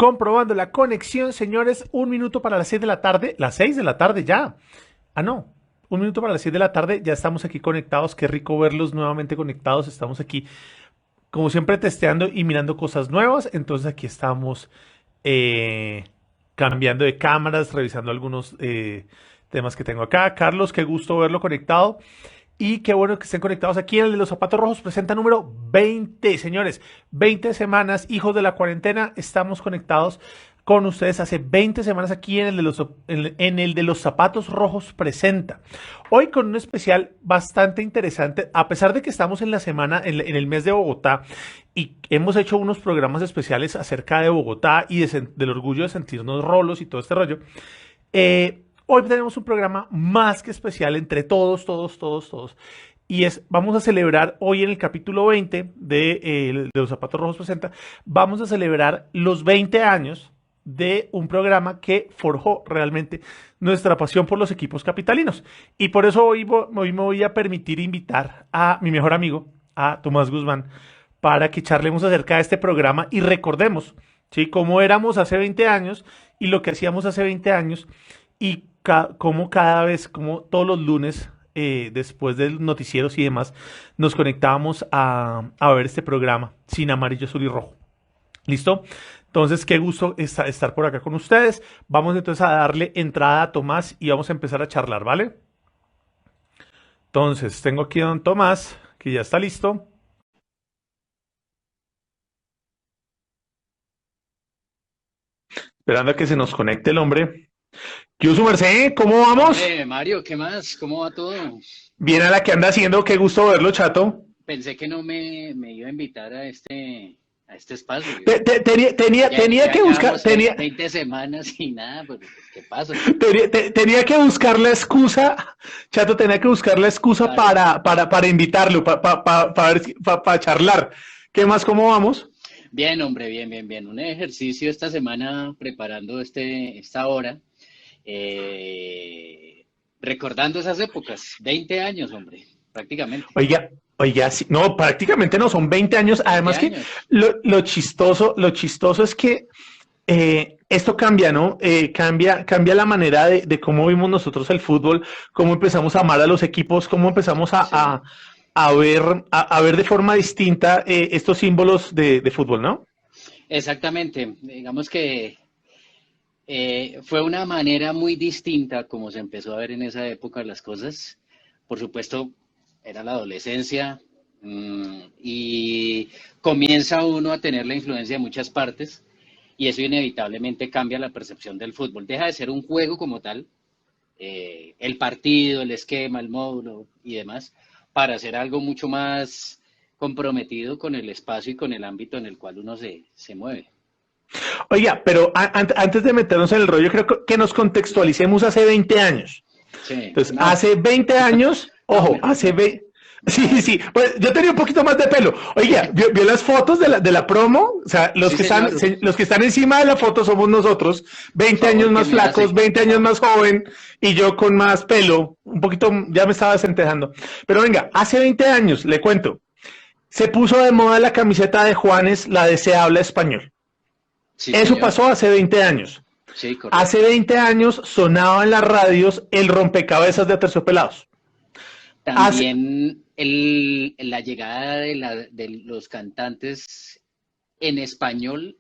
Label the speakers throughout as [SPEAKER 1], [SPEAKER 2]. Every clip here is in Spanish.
[SPEAKER 1] Comprobando la conexión, señores, 1 minuto para las 6 de la tarde. Las 6 de la tarde ya. Ah, no. 1 minuto para las 6 de la tarde. Ya estamos aquí conectados. Qué rico verlos nuevamente conectados. Estamos aquí, como siempre, testeando y mirando cosas nuevas. Entonces aquí estamos cambiando de cámaras, revisando algunos temas que tengo acá. Carlos, qué gusto verlo conectado. Y qué bueno que estén conectados aquí en el de los zapatos rojos. Presenta número 20, señores. 20 semanas, hijos de la cuarentena. Estamos conectados con ustedes hace 20 semanas aquí en el de los zapatos rojos presenta. Hoy con un especial bastante interesante. A pesar de que estamos en la semana, en el mes de Bogotá, y hemos hecho unos programas especiales acerca de Bogotá y del orgullo de sentirnos rolos y todo este rollo. Hoy tenemos un programa más que especial entre todos. Y vamos a celebrar hoy en el capítulo 20 de los Zapatos Rojos Presenta, vamos a celebrar los 20 años de un programa que forjó realmente nuestra pasión por los equipos capitalinos. Y por eso hoy me voy a permitir invitar a mi mejor amigo, a Tomás Guzmán, para que charlemos acerca de este programa y recordemos, ¿sí?, cómo éramos hace 20 años y lo que hacíamos hace 20 años y cómo cada vez, como todos los lunes, después de noticieros y demás, nos conectábamos a ver este programa sin amarillo, azul y rojo. ¿Listo? Entonces, qué gusto estar por acá con ustedes. Vamos entonces a darle entrada a Tomás y vamos a empezar a charlar, ¿vale? Entonces, tengo aquí a don Tomás, que ya está listo. Esperando a que se nos conecte el hombre. ¿Qué su merced? ¿Cómo vamos?
[SPEAKER 2] Mario, ¿qué más? ¿Cómo va todo?
[SPEAKER 1] Bien, a la que anda haciendo, qué gusto verlo, chato.
[SPEAKER 2] Pensé que no me iba a invitar a este espacio.
[SPEAKER 1] Tenía que buscar,
[SPEAKER 2] llevamos 20 semanas y nada, pues, ¿qué pasa?
[SPEAKER 1] tenía que buscar la excusa, chato, tenía que buscar la excusa
[SPEAKER 2] Claro.
[SPEAKER 1] para invitarlo, para charlar. ¿Qué más, cómo vamos?
[SPEAKER 2] Bien, hombre, bien. Un ejercicio esta semana preparando esta hora, recordando esas épocas, 20 años, hombre, prácticamente.
[SPEAKER 1] Oiga, sí, no, prácticamente no, son 20 años.
[SPEAKER 2] 20
[SPEAKER 1] Además que
[SPEAKER 2] años.
[SPEAKER 1] lo chistoso es que esto cambia, ¿no? Cambia la manera de cómo vimos nosotros el fútbol, cómo empezamos a amar a los equipos, cómo empezamos
[SPEAKER 2] Sí.
[SPEAKER 1] a ver de forma distinta estos símbolos de fútbol, ¿no?
[SPEAKER 2] Exactamente. Digamos que fue una manera muy distinta como se empezó a ver en esa época las cosas. Por supuesto, era la adolescencia, y comienza uno a tener la influencia de muchas partes y eso inevitablemente cambia la percepción del fútbol. Deja de ser un juego como tal, el partido, el esquema, el módulo y demás, para ser algo mucho más comprometido con el espacio y con el ámbito en el cual uno se mueve.
[SPEAKER 1] Oiga, pero antes de meternos en el rollo, creo que nos contextualicemos hace 20 años.
[SPEAKER 2] Sí,
[SPEAKER 1] Entonces,
[SPEAKER 2] no,
[SPEAKER 1] hace 20 años,
[SPEAKER 2] no,
[SPEAKER 1] ojo,
[SPEAKER 2] mejor no.
[SPEAKER 1] Sí, pues yo tenía un poquito más de pelo. Oiga, ¿vio las fotos de la promo? O sea,
[SPEAKER 2] Sí, señor.
[SPEAKER 1] los que están encima de la foto somos nosotros,
[SPEAKER 2] Por
[SPEAKER 1] 20 años
[SPEAKER 2] favor, ¿qué
[SPEAKER 1] más
[SPEAKER 2] me
[SPEAKER 1] flacos,
[SPEAKER 2] hace?
[SPEAKER 1] 20 años más joven, y yo con más pelo, un poquito, ya me estaba desentejando. Pero venga, hace 20 años, le cuento, se puso de moda la camiseta de Juanes, la de Se Habla Español.
[SPEAKER 2] Sí,
[SPEAKER 1] Eso
[SPEAKER 2] señor.
[SPEAKER 1] pasó hace 20 años.
[SPEAKER 2] Sí,
[SPEAKER 1] Hace
[SPEAKER 2] correcto.
[SPEAKER 1] 20 años sonaba en las radios el rompecabezas de Aterciopelados. Hace,
[SPEAKER 2] También la llegada de los cantantes en español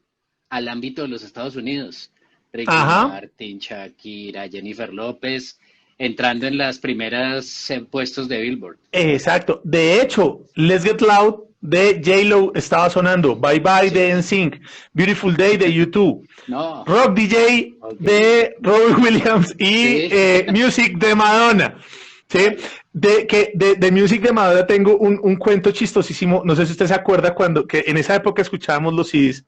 [SPEAKER 2] al ámbito de los Estados Unidos. Ricky
[SPEAKER 1] ajá,
[SPEAKER 2] Martin, Shakira, Jennifer López, entrando en las primeras puestos de Billboard.
[SPEAKER 1] exacto. De hecho, Let's Get Loud de J-Lo estaba sonando. Bye Bye de
[SPEAKER 2] Sí.
[SPEAKER 1] NSYNC. Beautiful Day de U2.
[SPEAKER 2] No,
[SPEAKER 1] Rock DJ
[SPEAKER 2] ok.
[SPEAKER 1] de Robbie Williams y
[SPEAKER 2] Sí,
[SPEAKER 1] Music de Madonna. ¿Sí?
[SPEAKER 2] vale.
[SPEAKER 1] De Music de Madonna tengo un cuento chistosísimo. No sé si usted se acuerda cuando que en esa época escuchábamos los CDs,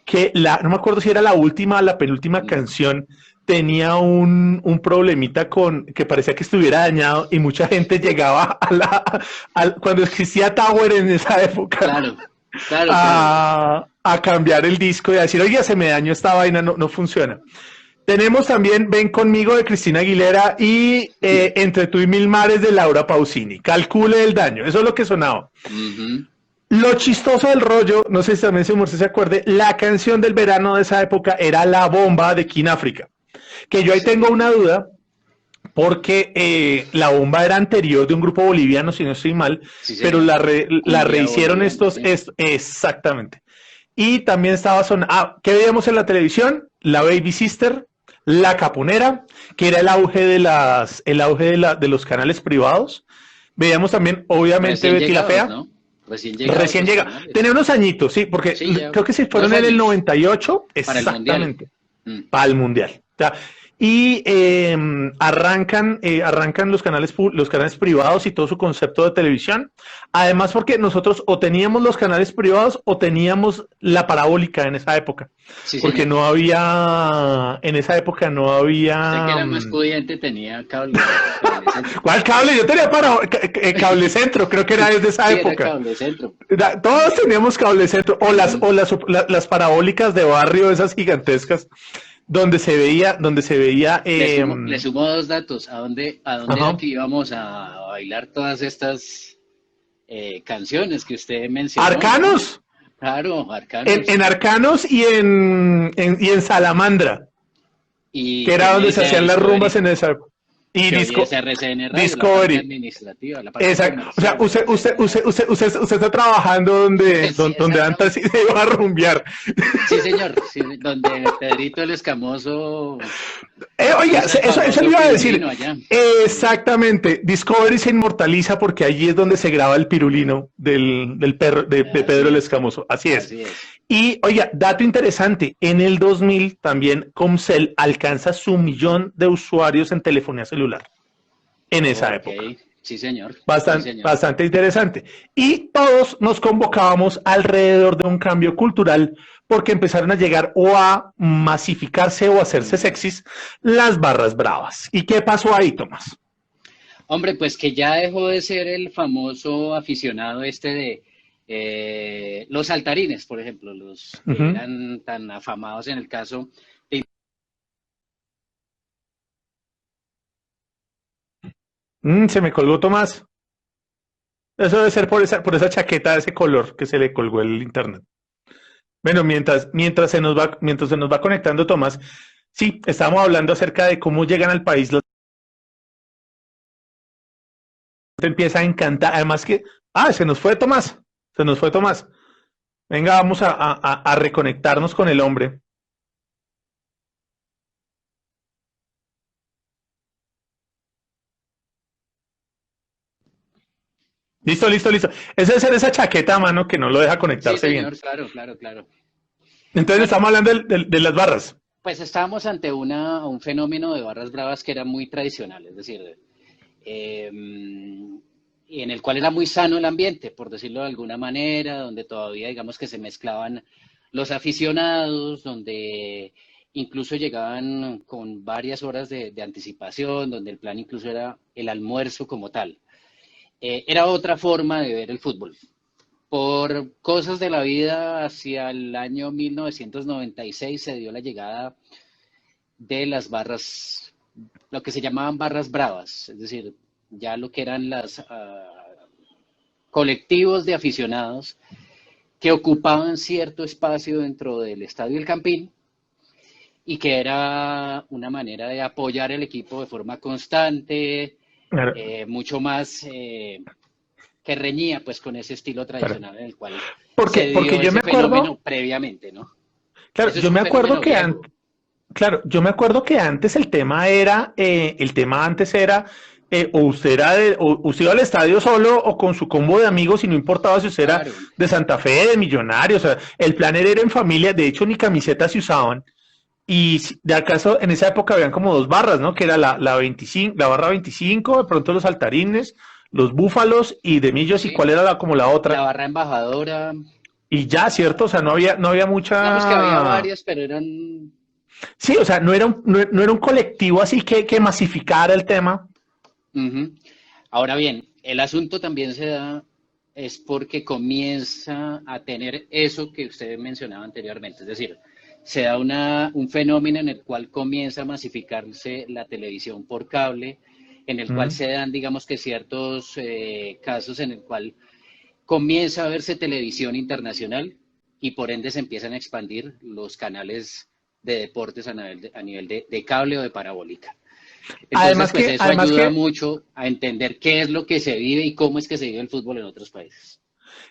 [SPEAKER 1] que no me acuerdo si era la última o la penúltima canción, tenía un problemita con que parecía que estuviera dañado y mucha gente llegaba cuando existía Tower en esa época
[SPEAKER 2] Claro, claro.
[SPEAKER 1] a cambiar el disco y a decir, oye, se me dañó esta vaina, no funciona. Tenemos también Ven conmigo de Cristina Aguilera y Entre tú y mil mares de Laura Pausini. Calcule el daño, eso es lo que sonaba.
[SPEAKER 2] Ujú.
[SPEAKER 1] Lo chistoso del rollo, no sé si también se acuerde, la canción del verano de esa época era La Bomba de King África. Que yo ahí tengo una
[SPEAKER 2] Sí,
[SPEAKER 1] duda, porque La Bomba era anterior de un grupo boliviano, si no estoy mal,
[SPEAKER 2] sí,
[SPEAKER 1] pero
[SPEAKER 2] señor.
[SPEAKER 1] la
[SPEAKER 2] Cumbia
[SPEAKER 1] rehicieron
[SPEAKER 2] boliviana,
[SPEAKER 1] estos,
[SPEAKER 2] sí.
[SPEAKER 1] exactamente. Y también estaba sonando, ¿qué veíamos en la televisión? La Baby Sister, La Caponera, que era el auge de los canales privados. Veíamos también, obviamente,
[SPEAKER 2] Recién
[SPEAKER 1] Betty la
[SPEAKER 2] llegados,
[SPEAKER 1] Fea,
[SPEAKER 2] ¿no? Recién llegados
[SPEAKER 1] recién
[SPEAKER 2] los
[SPEAKER 1] llega.
[SPEAKER 2] canales.
[SPEAKER 1] Tenía unos añitos, sí, porque
[SPEAKER 2] Sí, ya
[SPEAKER 1] creo que se fueron
[SPEAKER 2] unos
[SPEAKER 1] en el
[SPEAKER 2] años
[SPEAKER 1] 98,
[SPEAKER 2] para el Mundial.
[SPEAKER 1] exactamente,
[SPEAKER 2] Mm.
[SPEAKER 1] para el Mundial. O sea, y arrancan los canales privados y todo su concepto de televisión. Además, porque nosotros o teníamos los canales privados o teníamos la parabólica en esa época.
[SPEAKER 2] Sí,
[SPEAKER 1] Porque
[SPEAKER 2] señor.
[SPEAKER 1] no había, en esa época no
[SPEAKER 2] Usted que
[SPEAKER 1] había.
[SPEAKER 2] era más pudiente tenía cable, cable centro.
[SPEAKER 1] ¿Cuál cable? Yo tenía cable centro, creo que era desde esa
[SPEAKER 2] Sí, era
[SPEAKER 1] época.
[SPEAKER 2] cable centro.
[SPEAKER 1] Todos teníamos cable centro,
[SPEAKER 2] Ujú.
[SPEAKER 1] las parabólicas de barrio, esas gigantescas, donde se veía,
[SPEAKER 2] Le sumo dos datos. ¿A dónde era
[SPEAKER 1] ajá,
[SPEAKER 2] que íbamos a bailar todas estas canciones que usted mencionó, no?
[SPEAKER 1] Arcanos,
[SPEAKER 2] Claro, Arcanos.
[SPEAKER 1] en Arcanos y en Salamandra, que
[SPEAKER 2] Y
[SPEAKER 1] era donde se
[SPEAKER 2] TNS
[SPEAKER 1] hacían las rumbas
[SPEAKER 2] Discovery,
[SPEAKER 1] en esa época. Y
[SPEAKER 2] que hoy es RCN Radio, la parte
[SPEAKER 1] Discovery.
[SPEAKER 2] administrativa, la parte
[SPEAKER 1] Exacto. O sea,
[SPEAKER 2] comercial de RCN Radio.
[SPEAKER 1] usted está trabajando
[SPEAKER 2] Sí,
[SPEAKER 1] donde antes
[SPEAKER 2] exactamente.
[SPEAKER 1] se iba a rumbear.
[SPEAKER 2] Sí, señor. Sí, donde Pedrito el Escamoso
[SPEAKER 1] Oiga,
[SPEAKER 2] hizo el
[SPEAKER 1] eso le
[SPEAKER 2] famoso
[SPEAKER 1] iba a decir.
[SPEAKER 2] pirulino allá.
[SPEAKER 1] Exactamente. Discovery se inmortaliza porque allí es donde se graba el pirulino del perro, de Pedro
[SPEAKER 2] Así
[SPEAKER 1] el
[SPEAKER 2] es,
[SPEAKER 1] Escamoso. Así es.
[SPEAKER 2] así es.
[SPEAKER 1] Y, oiga, dato interesante, en el 2000 también Comcel alcanza su millón de usuarios en telefonía celular en esa
[SPEAKER 2] Ok,
[SPEAKER 1] época.
[SPEAKER 2] sí, señor. Sí,
[SPEAKER 1] Bastante,
[SPEAKER 2] señor.
[SPEAKER 1] bastante interesante. Y todos nos convocábamos alrededor de un cambio cultural porque empezaron a llegar o a masificarse o a hacerse
[SPEAKER 2] Ujú.
[SPEAKER 1] sexys las barras bravas. ¿Y qué pasó ahí, Tomás?
[SPEAKER 2] Hombre, pues que ya dejó de ser el famoso aficionado este de los saltarines, por ejemplo, los
[SPEAKER 1] Uh
[SPEAKER 2] que
[SPEAKER 1] -huh.
[SPEAKER 2] eran tan afamados en el caso de...
[SPEAKER 1] Se me colgó Tomás. Eso debe ser por esa chaqueta de ese color que se le colgó el internet. Bueno, mientras se nos va conectando Tomás, sí, estábamos hablando acerca de cómo llegan al país, los te empieza a encantar. Además que, se nos fue Tomás, se nos fue Tomás. Venga, vamos a reconectarnos con el hombre. Listo, listo, listo. Esa debe ser esa chaqueta a mano que no lo deja
[SPEAKER 2] Sí,
[SPEAKER 1] conectarse bien.
[SPEAKER 2] señor, claro, claro, claro.
[SPEAKER 1] Entonces
[SPEAKER 2] Bueno,
[SPEAKER 1] estamos hablando de las barras.
[SPEAKER 2] pues estábamos ante un fenómeno de barras bravas que era muy tradicional, es decir, y en el cual era muy sano el ambiente, por decirlo de alguna manera, donde todavía digamos que se mezclaban los aficionados, donde incluso llegaban con varias horas de anticipación, donde el plan incluso era el almuerzo como tal. Era otra forma de ver el fútbol. Por cosas de la vida, hacia el año 1996 se dio la llegada de las barras, lo que se llamaban barras bravas, es decir, ya lo que eran las colectivos de aficionados que ocupaban cierto espacio dentro del Estadio El Campín y que era una manera de apoyar el equipo de forma constante,
[SPEAKER 1] Claro,
[SPEAKER 2] mucho más que reñía pues con ese estilo
[SPEAKER 1] claro.
[SPEAKER 2] tradicional en el cual se
[SPEAKER 1] Porque
[SPEAKER 2] dio
[SPEAKER 1] yo me
[SPEAKER 2] ese fenómeno
[SPEAKER 1] acuerdo,
[SPEAKER 2] previamente, ¿no?
[SPEAKER 1] claro,
[SPEAKER 2] Eso es
[SPEAKER 1] yo
[SPEAKER 2] un
[SPEAKER 1] me acuerdo
[SPEAKER 2] fenómeno
[SPEAKER 1] que
[SPEAKER 2] viejo.
[SPEAKER 1] antes, claro, yo me acuerdo que antes el tema antes era, o usted iba al estadio solo o con su combo de amigos y no importaba si usted era
[SPEAKER 2] Claro,
[SPEAKER 1] de Santa Fe, de Millonarios, o sea, el plan era ir en familia, de hecho ni camisetas se usaban. Y de acaso en esa época habían como dos barras, ¿no? Que era la 25, la barra 25, de pronto los saltarines, los búfalos y de millos, y
[SPEAKER 2] sí.
[SPEAKER 1] cuál era como la
[SPEAKER 2] La
[SPEAKER 1] otra.
[SPEAKER 2] barra embajadora,
[SPEAKER 1] Y ya, ¿cierto? O sea, no había
[SPEAKER 2] digamos que había
[SPEAKER 1] mucha.
[SPEAKER 2] varias, pero eran...
[SPEAKER 1] Sí, o sea, no era un colectivo así que masificara el tema.
[SPEAKER 2] Ujú. Ahora bien, el asunto también se da es porque comienza a tener eso que usted mencionaba anteriormente, es decir, se da un fenómeno en el cual comienza a masificarse la televisión por cable, en el cual
[SPEAKER 1] Mm,
[SPEAKER 2] se dan, digamos que ciertos casos en el cual comienza a verse televisión internacional y por ende se empiezan a expandir los canales de deportes a nivel de cable o de parabólica. Entonces, pues eso ayuda mucho a entender qué es lo que se vive y cómo es que se vive el fútbol en otros países.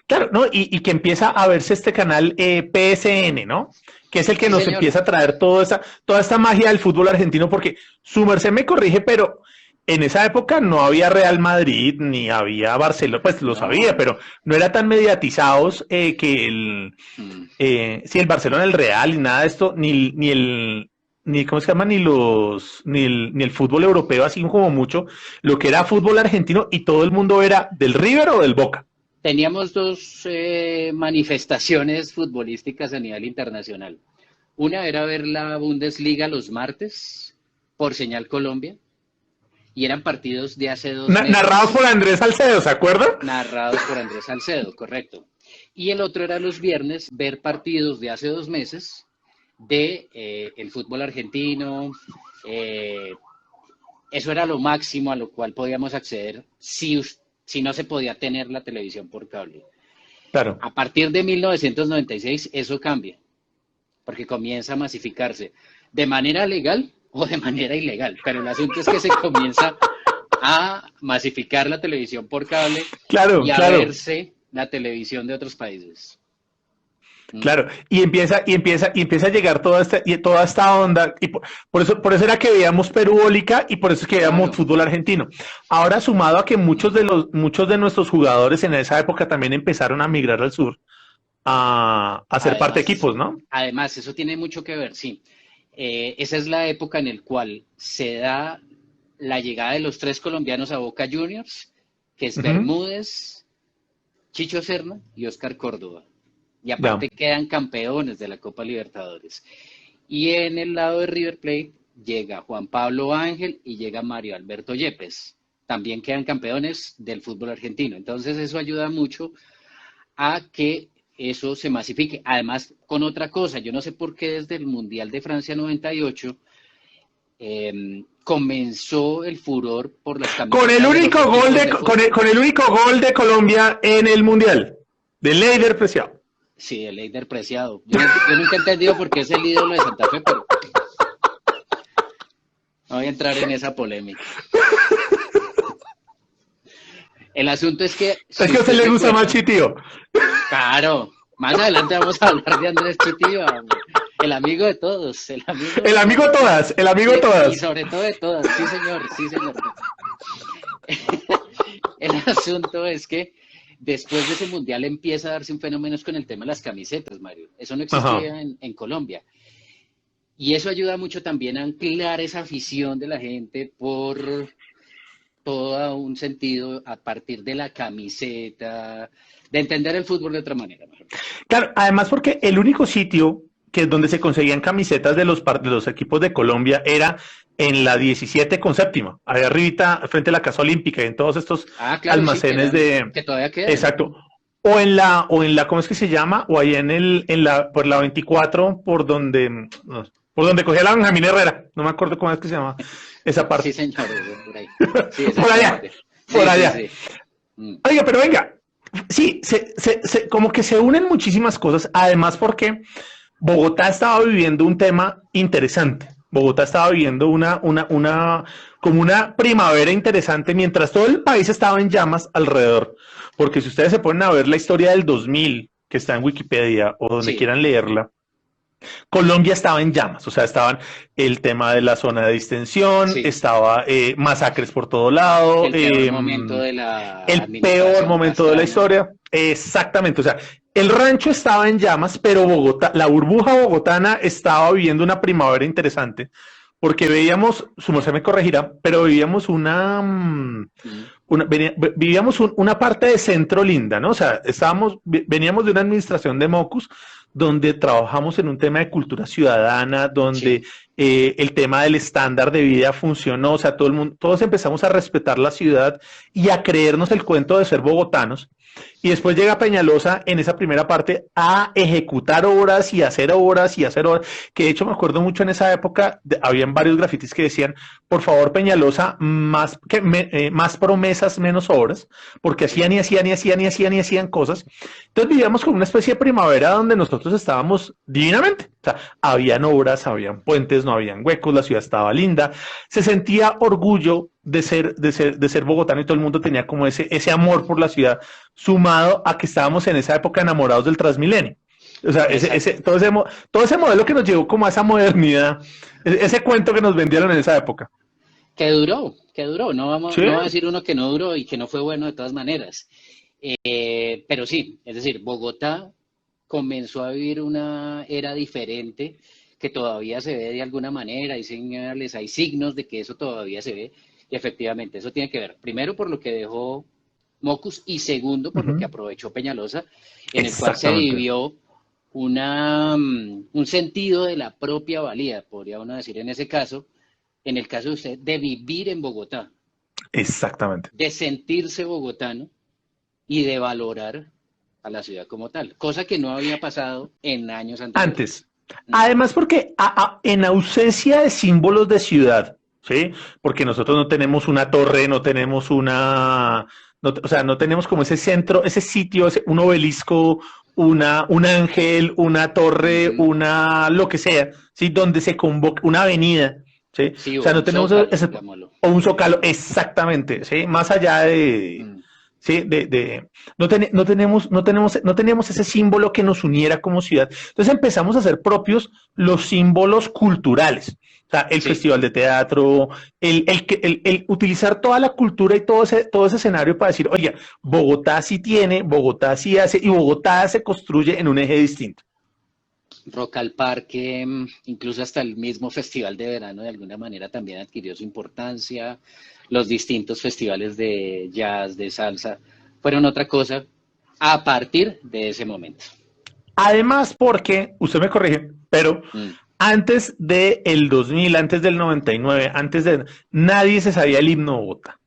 [SPEAKER 1] Claro, ¿no? Y que empieza a verse este canal PSN, ¿no? Que es el que
[SPEAKER 2] Sí,
[SPEAKER 1] nos
[SPEAKER 2] señor.
[SPEAKER 1] empieza a traer toda esta magia del fútbol argentino, porque su merced me corrige, pero en esa época no había Real Madrid, ni había Barcelona, pues lo sabía, pero no era tan mediatizados que el Barcelona, el Real, y nada de esto, ni ¿cómo se llama? Ni el fútbol europeo, así como mucho, lo que era fútbol argentino, y todo el mundo era del River o del Boca.
[SPEAKER 2] Teníamos dos manifestaciones futbolísticas a nivel internacional. Una era ver la Bundesliga los martes por Señal Colombia, y eran partidos de hace 2 meses.
[SPEAKER 1] Narrados por Andrés Salcedo, ¿se acuerda?
[SPEAKER 2] Narrados por Andrés Salcedo, correcto. Y el otro era los viernes ver partidos de hace 2 meses de el fútbol argentino. Eso era lo máximo a lo cual podíamos acceder si no se podía tener la televisión por cable.
[SPEAKER 1] Claro.
[SPEAKER 2] A partir de 1996 eso cambia, porque comienza a masificarse de manera legal o de manera ilegal, pero el asunto es que se comienza a masificar la televisión por cable y a verse la televisión de otros países.
[SPEAKER 1] Claro, y empieza a llegar toda esta onda, y por eso era que veíamos Perubólica, y por eso es que veíamos fútbol argentino. Ahora, sumado a que muchos de nuestros jugadores en esa época también empezaron a migrar al sur a ser parte de equipos, ¿no?
[SPEAKER 2] Además, eso tiene mucho que ver, sí. Esa es la época en la cual se da la llegada de los 3 colombianos a Boca Juniors, que es Bermúdez, Chicho Serna y Oscar Córdoba. Y aparte quedan campeones de la Copa Libertadores. Y en el lado de River Plate llega Juan Pablo Ángel y llega Mario Alberto Yepes. También quedan campeones del fútbol argentino. Entonces eso ayuda mucho a que eso se masifique. Además, con otra cosa, yo no sé por qué desde el Mundial de Francia 98 comenzó el furor por las camisetas.
[SPEAKER 1] Con el único gol de Colombia en el Mundial, de Leider Preciado.
[SPEAKER 2] Sí, el Leider Preciado. Yo nunca he entendido por qué es el ídolo de Santa Fe, pero no voy a entrar en esa polémica. El asunto es que...
[SPEAKER 1] Es que a usted le gusta más Chitío.
[SPEAKER 2] Claro, más adelante vamos a hablar de Andrés Chitío, el amigo de todos. El amigo de todas. Y sobre todo de todas, sí señor. El asunto es que después de ese mundial empieza a darse un fenómeno con el tema de las camisetas, Mario. Eso no existía en Colombia. Y eso ayuda mucho también a anclar esa afición de la gente por todo un sentido a partir de la camiseta, de entender el fútbol de otra manera.
[SPEAKER 1] Claro, además porque el único sitio que es donde se conseguían camisetas de los equipos de Colombia era en la 17 con séptima, ahí arribita, frente a la Casa Olímpica, y en todos estos almacenes
[SPEAKER 2] que todavía quedan.
[SPEAKER 1] Exacto. O en la, ¿cómo es que se llama? O ahí por la 24, por donde cogía la Benjamín Herrera, no me acuerdo cómo es que se llama esa parte.
[SPEAKER 2] Sí, señor, por ahí. Sí,
[SPEAKER 1] por allá. Sí. Oiga, pero venga, sí, como que se unen muchísimas cosas, además porque Bogotá estaba viviendo un tema interesante. Bogotá estaba viviendo como una primavera interesante mientras todo el país estaba en llamas alrededor. Porque si ustedes se ponen a ver la historia del 2000, que está en Wikipedia o donde quieran leerla, Colombia estaba en llamas, o sea, estaban el tema de la zona de distensión, estaba masacres por todo lado,
[SPEAKER 2] el peor momento de la
[SPEAKER 1] historia, exactamente, o sea, el rancho estaba en llamas, pero Bogotá, la burbuja bogotana estaba viviendo una primavera interesante, porque veíamos, su merced me corregirá, pero vivíamos vivíamos una parte de centro linda, ¿no? O sea, veníamos de una administración de Mocus, donde trabajamos en un tema de cultura ciudadana, donde el tema del estándar de vida funcionó, o sea, todos empezamos a respetar la ciudad y a creernos el cuento de ser bogotanos, Y después llega Peñalosa en esa primera parte a ejecutar obras y hacer obras y hacer obras, que de hecho me acuerdo mucho en esa época, habían varios grafitis que decían, por favor Peñalosa, más promesas, menos obras, porque hacían y hacían y hacían y hacían y hacían cosas. Entonces vivíamos como una especie de primavera donde nosotros estábamos divinamente. O sea, habían obras, habían puentes, no habían huecos, la ciudad estaba linda, se sentía orgullo de ser bogotano y todo el mundo tenía como ese amor por la ciudad, sumado a que estábamos en esa época enamorados del Transmilenio. O sea, todo ese modelo que nos llevó como a esa modernidad, ese cuento que nos vendieron en esa época.
[SPEAKER 2] Que duró,
[SPEAKER 1] ¿Sí?
[SPEAKER 2] no va a decir uno que no duró y que no fue bueno de todas maneras. Pero sí, es decir, Bogotá comenzó a vivir una era diferente que todavía se ve de alguna manera, hay señales, hay signos de que eso todavía se ve, y efectivamente eso tiene que ver, primero por lo que dejó Mocus y segundo por lo que
[SPEAKER 1] Ujú.
[SPEAKER 2] aprovechó Peñalosa, en el cual se
[SPEAKER 1] Exactamente.
[SPEAKER 2] vivió un sentido de la propia valía, podría uno decir en ese caso, en el caso de usted, de vivir en Bogotá,
[SPEAKER 1] Exactamente.
[SPEAKER 2] de sentirse bogotano y de valorar a la ciudad como tal, cosa que no había pasado en años anteriores.
[SPEAKER 1] Antes.
[SPEAKER 2] Mm.
[SPEAKER 1] Además, porque en ausencia de símbolos de ciudad, ¿sí? Porque nosotros no tenemos una torre, no tenemos o sea, no tenemos como ese centro, ese sitio, un obelisco, un ángel, una torre,
[SPEAKER 2] Ujú.
[SPEAKER 1] lo que sea, ¿sí? Donde se convoca una avenida, ¿sí?
[SPEAKER 2] Sí,
[SPEAKER 1] O
[SPEAKER 2] o
[SPEAKER 1] sea, no
[SPEAKER 2] un
[SPEAKER 1] tenemos
[SPEAKER 2] zócalo,
[SPEAKER 1] ese,
[SPEAKER 2] digámoslo.
[SPEAKER 1] o un zócalo, exactamente, ¿sí? Más allá de,
[SPEAKER 2] Mm.
[SPEAKER 1] ¿sí? No teníamos ese símbolo que nos uniera como ciudad. Entonces empezamos a hacer propios los símbolos culturales. O sea, el
[SPEAKER 2] Sí,
[SPEAKER 1] festival de teatro, el utilizar toda la cultura y todo ese escenario para decir, oye, Bogotá sí tiene, Bogotá sí hace, y Bogotá se construye en un eje distinto.
[SPEAKER 2] Rock al Parque, incluso hasta el mismo festival de verano de alguna manera también adquirió su importancia. Los distintos festivales de jazz, de salsa, fueron otra cosa a partir de ese momento.
[SPEAKER 1] Además, porque, usted me corrige, pero
[SPEAKER 2] Mm.
[SPEAKER 1] antes del 2000, antes del 99, nadie se sabía el himno de Bogotá.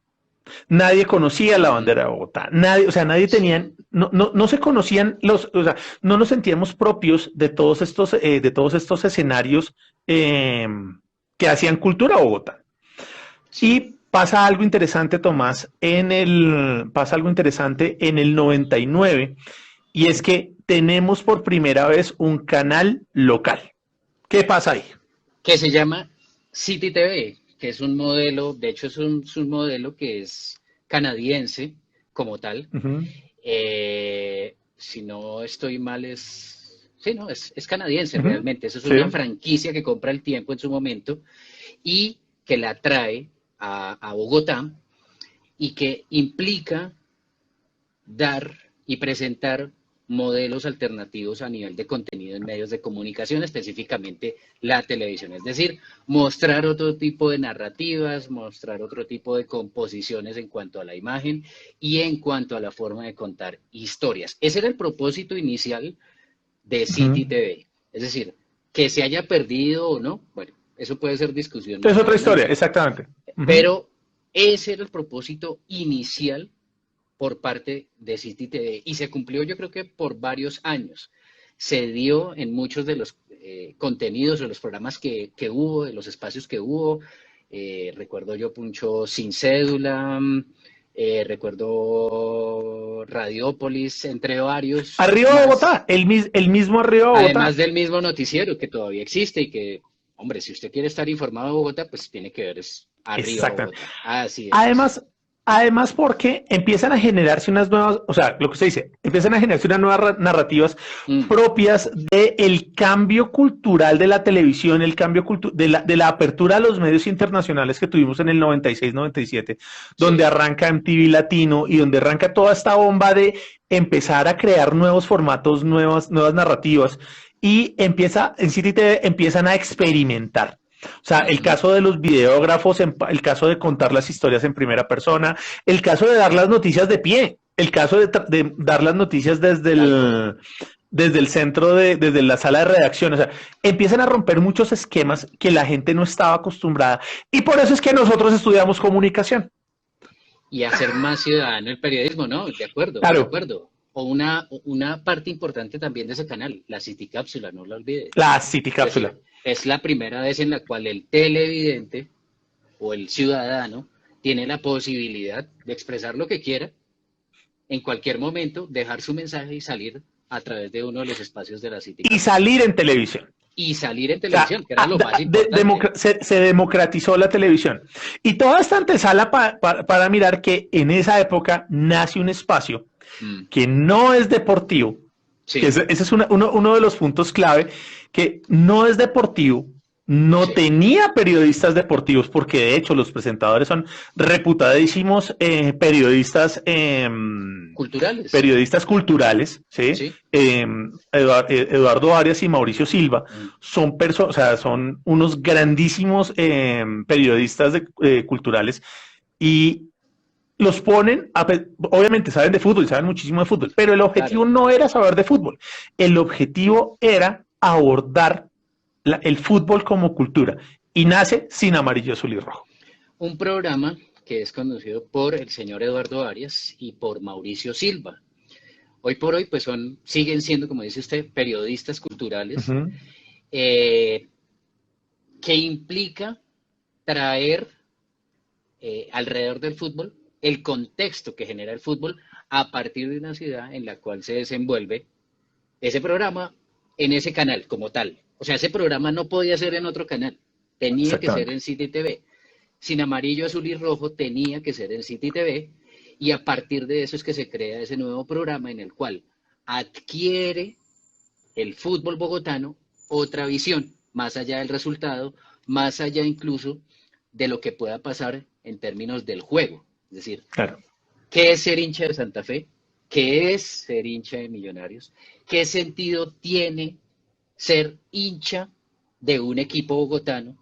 [SPEAKER 1] Nadie conocía la
[SPEAKER 2] Ujú.
[SPEAKER 1] bandera de Bogotá, nadie, o sea, nadie
[SPEAKER 2] Sí,
[SPEAKER 1] tenían, no se conocían o sea, no nos sentíamos propios de todos estos escenarios eh, que hacían cultura a Bogotá.
[SPEAKER 2] sí.
[SPEAKER 1] Y pasa algo interesante, Tomás, pasa algo interesante en el 99, y es que tenemos por primera vez un canal local. ¿Qué pasa ahí?
[SPEAKER 2] Que se llama City TV, que es un modelo, de hecho es un modelo que es canadiense como tal.
[SPEAKER 1] Uh -huh,
[SPEAKER 2] Si no estoy mal, sí, no, es canadiense
[SPEAKER 1] uh -huh,
[SPEAKER 2] realmente. Eso es
[SPEAKER 1] sí.
[SPEAKER 2] una franquicia que compra el tiempo en su momento y que la trae a Bogotá y que implica dar y presentar modelos alternativos a nivel de contenido en medios de comunicación, específicamente la televisión. Es decir, mostrar otro tipo de narrativas, mostrar otro tipo de composiciones en cuanto a la imagen y en cuanto a la forma de contar historias. Ese era el propósito inicial de
[SPEAKER 1] Uh -huh.
[SPEAKER 2] City TV. Es decir, que se haya perdido o no, bueno, eso puede ser discusión
[SPEAKER 1] Es
[SPEAKER 2] más
[SPEAKER 1] otra historia,
[SPEAKER 2] adelante.
[SPEAKER 1] exactamente. Uh -huh.
[SPEAKER 2] Pero ese era el propósito inicial por parte de City TV y se cumplió yo creo que por varios años. Se dio en muchos de los contenidos, de los programas que hubo, de los espacios que hubo. Recuerdo yo Puncho Sin Cédula, recuerdo Radiópolis, entre varios
[SPEAKER 1] Arriba de
[SPEAKER 2] más.
[SPEAKER 1] Bogotá, el mismo arriba de
[SPEAKER 2] Además
[SPEAKER 1] Bogotá.
[SPEAKER 2] del mismo noticiero que todavía existe y que, hombre, si usted quiere estar informado de Bogotá, pues tiene que ver es arriba
[SPEAKER 1] Exactamente.
[SPEAKER 2] Bogotá. Así es.
[SPEAKER 1] Además, además porque empiezan a generarse unas nuevas, o sea, lo que usted dice, empiezan a generarse unas nuevas narrativas
[SPEAKER 2] Mm,
[SPEAKER 1] propias del cambio cultural de la televisión, el cambio de la apertura a los medios internacionales que tuvimos en el 96-97, donde
[SPEAKER 2] sí.
[SPEAKER 1] arranca MTV Latino y donde arranca toda esta bomba de empezar a crear nuevos formatos, nuevas narrativas, y en City TV empiezan a experimentar. O sea, el
[SPEAKER 2] Ujú.
[SPEAKER 1] caso de los videógrafos, el caso de contar las historias en primera persona, el caso de dar las noticias de pie, el caso de dar las noticias desde
[SPEAKER 2] Tal cual.
[SPEAKER 1] el centro, desde la sala de redacción. O sea, empiezan a romper muchos esquemas que la gente no estaba acostumbrada. Y por eso es que nosotros estudiamos comunicación.
[SPEAKER 2] y hacer más ciudadano el periodismo, ¿no? De acuerdo, de
[SPEAKER 1] Claro,
[SPEAKER 2] acuerdo. O una parte importante también de ese canal, la City Cápsula, no la olvide.
[SPEAKER 1] la City
[SPEAKER 2] Es
[SPEAKER 1] Cápsula.
[SPEAKER 2] decir, es la primera vez en la cual el televidente o el ciudadano tiene la posibilidad de expresar lo que quiera en cualquier momento, dejar su mensaje y salir a través de uno de los espacios de la City
[SPEAKER 1] Y
[SPEAKER 2] Cápsula.
[SPEAKER 1] salir en televisión.
[SPEAKER 2] Y salir en
[SPEAKER 1] O sea,
[SPEAKER 2] televisión, que era lo más importante.
[SPEAKER 1] se democratizó la televisión. Y toda esta antesala para mirar que en esa época nace un espacio
[SPEAKER 2] Mm,
[SPEAKER 1] que no es deportivo, que
[SPEAKER 2] sí,
[SPEAKER 1] ese es uno de los puntos clave, que no es deportivo, no
[SPEAKER 2] sí.
[SPEAKER 1] tenía periodistas deportivos, porque de hecho los presentadores son reputadísimos
[SPEAKER 2] Culturales,
[SPEAKER 1] periodistas culturales, ¿sí?
[SPEAKER 2] sí.
[SPEAKER 1] Eduardo Arias y Mauricio Silva
[SPEAKER 2] Mm,
[SPEAKER 1] o sea, son unos grandísimos periodistas culturales y los ponen, obviamente saben de fútbol, saben muchísimo de fútbol, pero el objetivo
[SPEAKER 2] claro.
[SPEAKER 1] no era saber de fútbol, el objetivo era abordar el fútbol como cultura y nace Sin Amarillo, Azul y Rojo.
[SPEAKER 2] Un programa que es conducido por el señor Eduardo Arias y por Mauricio Silva. Hoy por hoy, pues siguen siendo, como dice usted, periodistas
[SPEAKER 1] Uh
[SPEAKER 2] culturales,
[SPEAKER 1] -huh.
[SPEAKER 2] eh, que implica traer alrededor del fútbol el contexto que genera el fútbol a partir de una ciudad en la cual se desenvuelve ese programa en ese canal como tal. O sea, ese programa no podía ser en otro canal, tenía que ser
[SPEAKER 1] Exactamente.
[SPEAKER 2] en City TV. Sin Amarillo, Azul y Rojo tenía que ser en City TV y a partir de eso es que se crea ese nuevo programa en el cual adquiere el fútbol bogotano otra visión, más allá del resultado, más allá incluso de lo que pueda pasar en términos del juego. Es decir,
[SPEAKER 1] Claro.
[SPEAKER 2] ¿qué es ser hincha de Santa Fe? ¿Qué es ser hincha de Millonarios? ¿Qué sentido tiene ser hincha de un equipo bogotano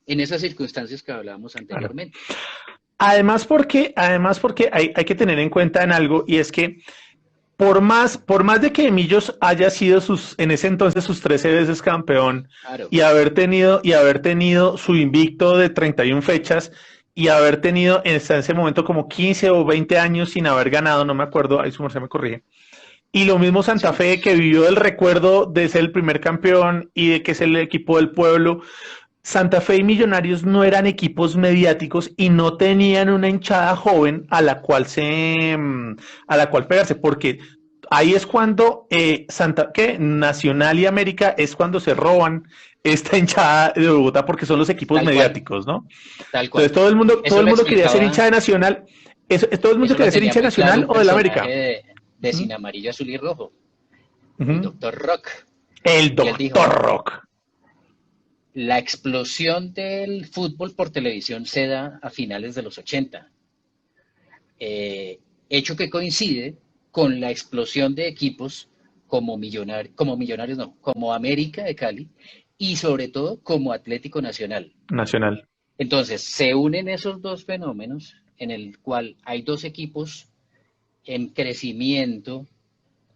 [SPEAKER 2] en esas circunstancias que hablábamos
[SPEAKER 1] Claro.
[SPEAKER 2] anteriormente?
[SPEAKER 1] Además porque hay que tener en cuenta en algo, y es que por más de que Millos haya sido en ese entonces sus 13 veces campeón
[SPEAKER 2] Claro,
[SPEAKER 1] y haber tenido su invicto de 31 fechas y haber tenido hasta ese momento como 15 o 20 años sin haber ganado, no me acuerdo, ahí su merced me corrige. Y lo mismo Santa
[SPEAKER 2] sí,
[SPEAKER 1] Fe, que vivió el recuerdo de ser el primer campeón y de que es el equipo del pueblo. Santa Fe y Millonarios no eran equipos mediáticos y no tenían una hinchada joven a la cual pegarse, porque ahí es cuando Nacional y América es cuando se roban esta hinchada de Bogotá porque son los equipos
[SPEAKER 2] tal cual,
[SPEAKER 1] mediáticos, ¿no?
[SPEAKER 2] tal
[SPEAKER 1] Entonces
[SPEAKER 2] cual.
[SPEAKER 1] todo
[SPEAKER 2] Eso
[SPEAKER 1] el
[SPEAKER 2] lo
[SPEAKER 1] mundo quería ser hincha
[SPEAKER 2] explicaba,
[SPEAKER 1] de Nacional, todo el mundo
[SPEAKER 2] eso lo
[SPEAKER 1] quería ser
[SPEAKER 2] tenía
[SPEAKER 1] hincha de
[SPEAKER 2] muy claro
[SPEAKER 1] Nacional
[SPEAKER 2] un
[SPEAKER 1] o del
[SPEAKER 2] personaje
[SPEAKER 1] América.
[SPEAKER 2] de
[SPEAKER 1] Uh -huh,
[SPEAKER 2] Sin Amarillo, Azul y Rojo,
[SPEAKER 1] uh
[SPEAKER 2] el
[SPEAKER 1] -huh.
[SPEAKER 2] Doctor Rock.
[SPEAKER 1] El
[SPEAKER 2] Y él
[SPEAKER 1] Doctor
[SPEAKER 2] dijo,
[SPEAKER 1] Rock.
[SPEAKER 2] la explosión del fútbol por televisión se da a finales de los 80, eh, hecho que coincide con la explosión de equipos como Millonarios no, como América de Cali y sobre todo como Atlético Nacional.
[SPEAKER 1] Nacional.
[SPEAKER 2] Entonces, se unen esos dos fenómenos en el cual hay dos equipos en crecimiento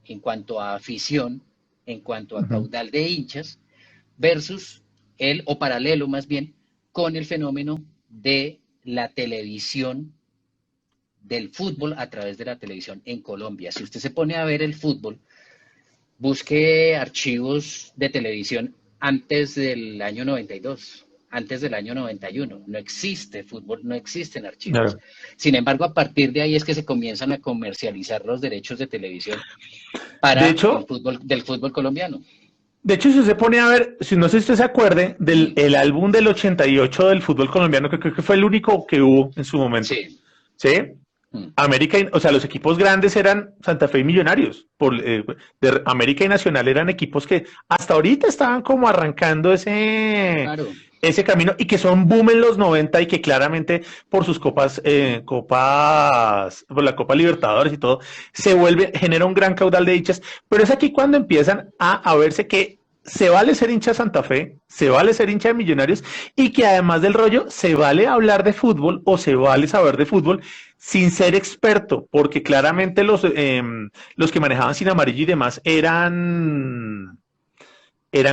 [SPEAKER 2] en cuanto a afición, en cuanto
[SPEAKER 1] Uh
[SPEAKER 2] a
[SPEAKER 1] -huh.
[SPEAKER 2] caudal de hinchas, versus o paralelo más bien, con el fenómeno de la televisión, del fútbol a través de la televisión en Colombia. Si usted se pone a ver el fútbol, busque archivos de televisión antes del año 92, antes del año 91. No existe fútbol, no existen archivos.
[SPEAKER 1] Claro.
[SPEAKER 2] Sin embargo, a partir de ahí es que se comienzan a comercializar los derechos de televisión
[SPEAKER 1] De
[SPEAKER 2] para el
[SPEAKER 1] hecho,
[SPEAKER 2] fútbol del fútbol colombiano.
[SPEAKER 1] si usted se pone a ver, si no sé si usted se acuerde del
[SPEAKER 2] Mm,
[SPEAKER 1] el álbum del 88 del fútbol colombiano, que creo que fue el único que hubo en su momento.
[SPEAKER 2] sí.
[SPEAKER 1] ¿Sí?
[SPEAKER 2] Mm,
[SPEAKER 1] América, o sea, los equipos grandes eran Santa Fe y Millonarios. De América y Nacional eran equipos que hasta ahorita estaban como arrancando
[SPEAKER 2] claro.
[SPEAKER 1] ese camino y que son boom en los 90 y que claramente por sus por la Copa Libertadores y todo, genera un gran caudal de dichas. Pero es aquí cuando empiezan a verse que se vale ser hincha de Santa Fe, se vale ser hincha de Millonarios y que además del rollo se vale hablar de fútbol o se vale saber de fútbol sin ser experto, porque claramente los que manejaban Sin Amarillo y demás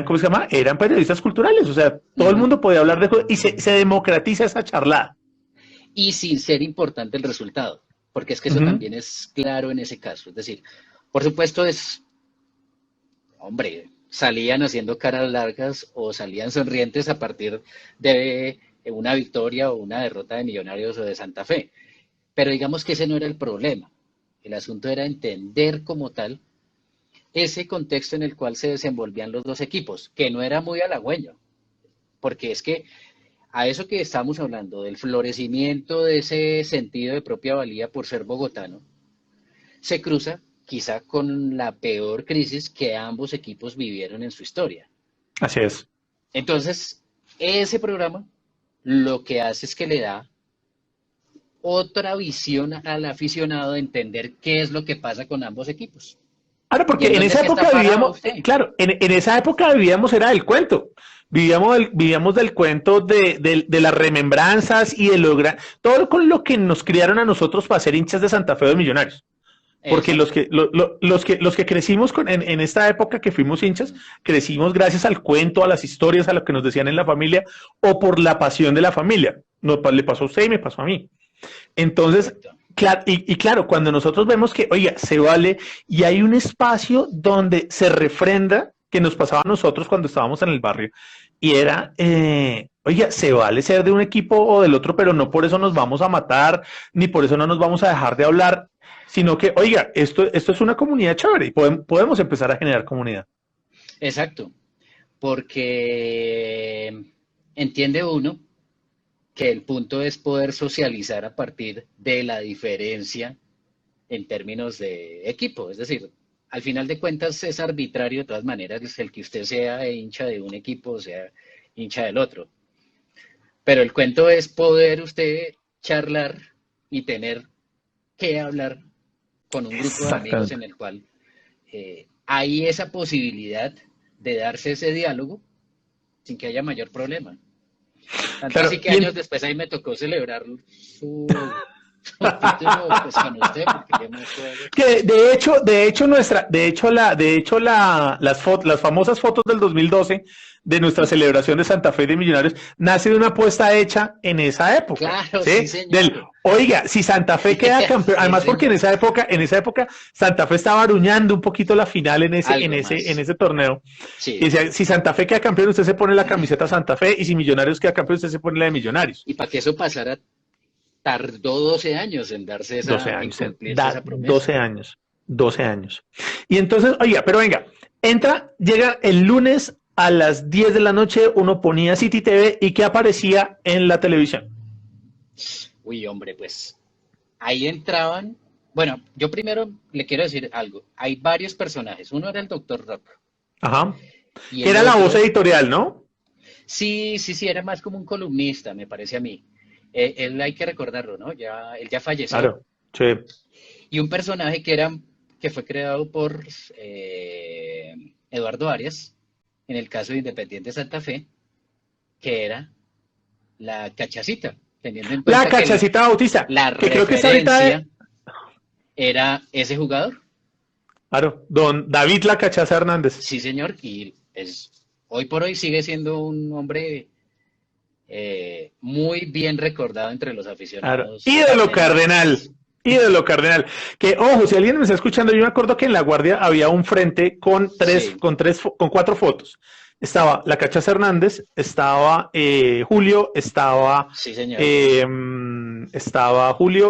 [SPEAKER 1] ¿cómo se llama? Eran periodistas culturales, o sea, todo el
[SPEAKER 2] Ujú.
[SPEAKER 1] mundo podía hablar de fútbol y se democratiza esa charla.
[SPEAKER 2] y sin ser importante el resultado, porque es que eso
[SPEAKER 1] Ujú.
[SPEAKER 2] también es claro en ese caso. Es decir, por supuesto es, hombre, salían haciendo caras largas o salían sonrientes a partir de una victoria o una derrota de Millonarios o de Santa Fe. Pero digamos que ese no era el problema. El asunto era entender como tal ese contexto en el cual se desenvolvían los dos equipos, que no era muy halagüeño, porque es que a eso que estamos hablando, del florecimiento de ese sentido de propia valía por ser bogotano, se cruza quizá con la peor crisis que ambos equipos vivieron en su historia.
[SPEAKER 1] Así es.
[SPEAKER 2] Entonces, ese programa lo que hace es que le da otra visión al aficionado de entender qué es lo que pasa con ambos equipos.
[SPEAKER 1] Claro,
[SPEAKER 2] Y
[SPEAKER 1] porque
[SPEAKER 2] en
[SPEAKER 1] en
[SPEAKER 2] dónde es
[SPEAKER 1] esa
[SPEAKER 2] que está
[SPEAKER 1] época
[SPEAKER 2] parado
[SPEAKER 1] vivíamos,
[SPEAKER 2] usted.
[SPEAKER 1] claro, en esa época vivíamos era del cuento. Vivíamos del cuento de las remembranzas y de lograr todo con lo que nos criaron a nosotros para ser hinchas de Santa Fe de Millonarios. Porque
[SPEAKER 2] Exacto.
[SPEAKER 1] los que crecimos en esta época que fuimos hinchas, crecimos gracias al cuento, a las historias, a lo que nos decían en la familia o por la pasión de la familia. No, le pasó a usted y me pasó a mí. Entonces,
[SPEAKER 2] Correcto.
[SPEAKER 1] claro, y claro, cuando nosotros vemos que, oiga, se vale y hay un espacio donde se refrenda que nos pasaba a nosotros cuando estábamos en el barrio y era, oiga, se vale ser de un equipo o del otro, pero no por eso nos vamos a matar, ni por eso no nos vamos a dejar de hablar, sino que, oiga, esto es una comunidad chévere y podemos empezar a generar comunidad.
[SPEAKER 2] Exacto. Porque entiende uno que el punto es poder socializar a partir de la diferencia en términos de equipo. Es decir, al final de cuentas es arbitrario de todas maneras el que usted sea hincha de un equipo o sea hincha del otro. Pero el cuento es poder usted charlar y tener que hablar con un grupo de amigos
[SPEAKER 1] Exactamente.
[SPEAKER 2] en el cual hay esa posibilidad de darse ese diálogo sin que haya mayor problema. Tanto así
[SPEAKER 1] Claro,
[SPEAKER 2] que años después ahí me tocó celebrar su título pues con usted, porque yo me acuerdo.
[SPEAKER 1] que de hecho las famosas fotos del 2012 de nuestra celebración de Santa Fe de Millonarios nace de una apuesta hecha en esa época,
[SPEAKER 2] Claro,
[SPEAKER 1] ¿sí?
[SPEAKER 2] sí
[SPEAKER 1] Del,
[SPEAKER 2] señor.
[SPEAKER 1] oiga, si Santa Fe queda campeón,
[SPEAKER 2] Sí
[SPEAKER 1] además porque
[SPEAKER 2] señor.
[SPEAKER 1] en esa época Santa Fe estaba aruñando un poquito la final
[SPEAKER 2] Algo
[SPEAKER 1] en
[SPEAKER 2] más.
[SPEAKER 1] ese torneo. Y
[SPEAKER 2] Sí.
[SPEAKER 1] decía, si Santa Fe queda campeón, usted se pone la camiseta Santa Fe, y si Millonarios queda campeón, usted se pone la de Millonarios.
[SPEAKER 2] Y para que eso pasara, tardó 12 años en darse
[SPEAKER 1] 12
[SPEAKER 2] esa, en
[SPEAKER 1] años,
[SPEAKER 2] cumplirse
[SPEAKER 1] da
[SPEAKER 2] esa
[SPEAKER 1] 12
[SPEAKER 2] promesa.
[SPEAKER 1] años, 12 años. Y entonces, oiga, pero venga, llega el lunes a las 10 de la noche, uno ponía City TV y ¿qué aparecía en la televisión?
[SPEAKER 2] Uy, hombre, pues ahí entraban. Bueno, yo primero le quiero decir algo. Hay varios personajes. Uno era el Doctor Rock
[SPEAKER 1] Ajá.
[SPEAKER 2] y
[SPEAKER 1] Que
[SPEAKER 2] el
[SPEAKER 1] era la voz
[SPEAKER 2] otro,
[SPEAKER 1] editorial, ¿no?
[SPEAKER 2] sí, sí, sí, era más como un columnista, me parece a mí. Él hay que recordarlo, ¿no? Él ya falleció.
[SPEAKER 1] Claro, sí.
[SPEAKER 2] Y un personaje que fue creado por Eduardo Arias, en el caso de Independiente Santa Fe, que era la cachacita, teniendo en
[SPEAKER 1] La
[SPEAKER 2] cuenta que
[SPEAKER 1] cachacita bautista,
[SPEAKER 2] la
[SPEAKER 1] que creo que está ahorita,
[SPEAKER 2] referencia era ese jugador.
[SPEAKER 1] claro, don David La Cachaza Hernández.
[SPEAKER 2] Sí, señor, y hoy por hoy sigue siendo un hombre muy bien recordado entre los
[SPEAKER 1] Claro.
[SPEAKER 2] aficionados
[SPEAKER 1] Ídolo cardenal.
[SPEAKER 2] cardenales.
[SPEAKER 1] Ídolo cardenal. Que, ojo, si alguien me está escuchando, yo me acuerdo que en La Guardia había un frente
[SPEAKER 2] Sí,
[SPEAKER 1] con cuatro fotos. Estaba La Cachaza Hernández, estaba
[SPEAKER 2] sí, señor.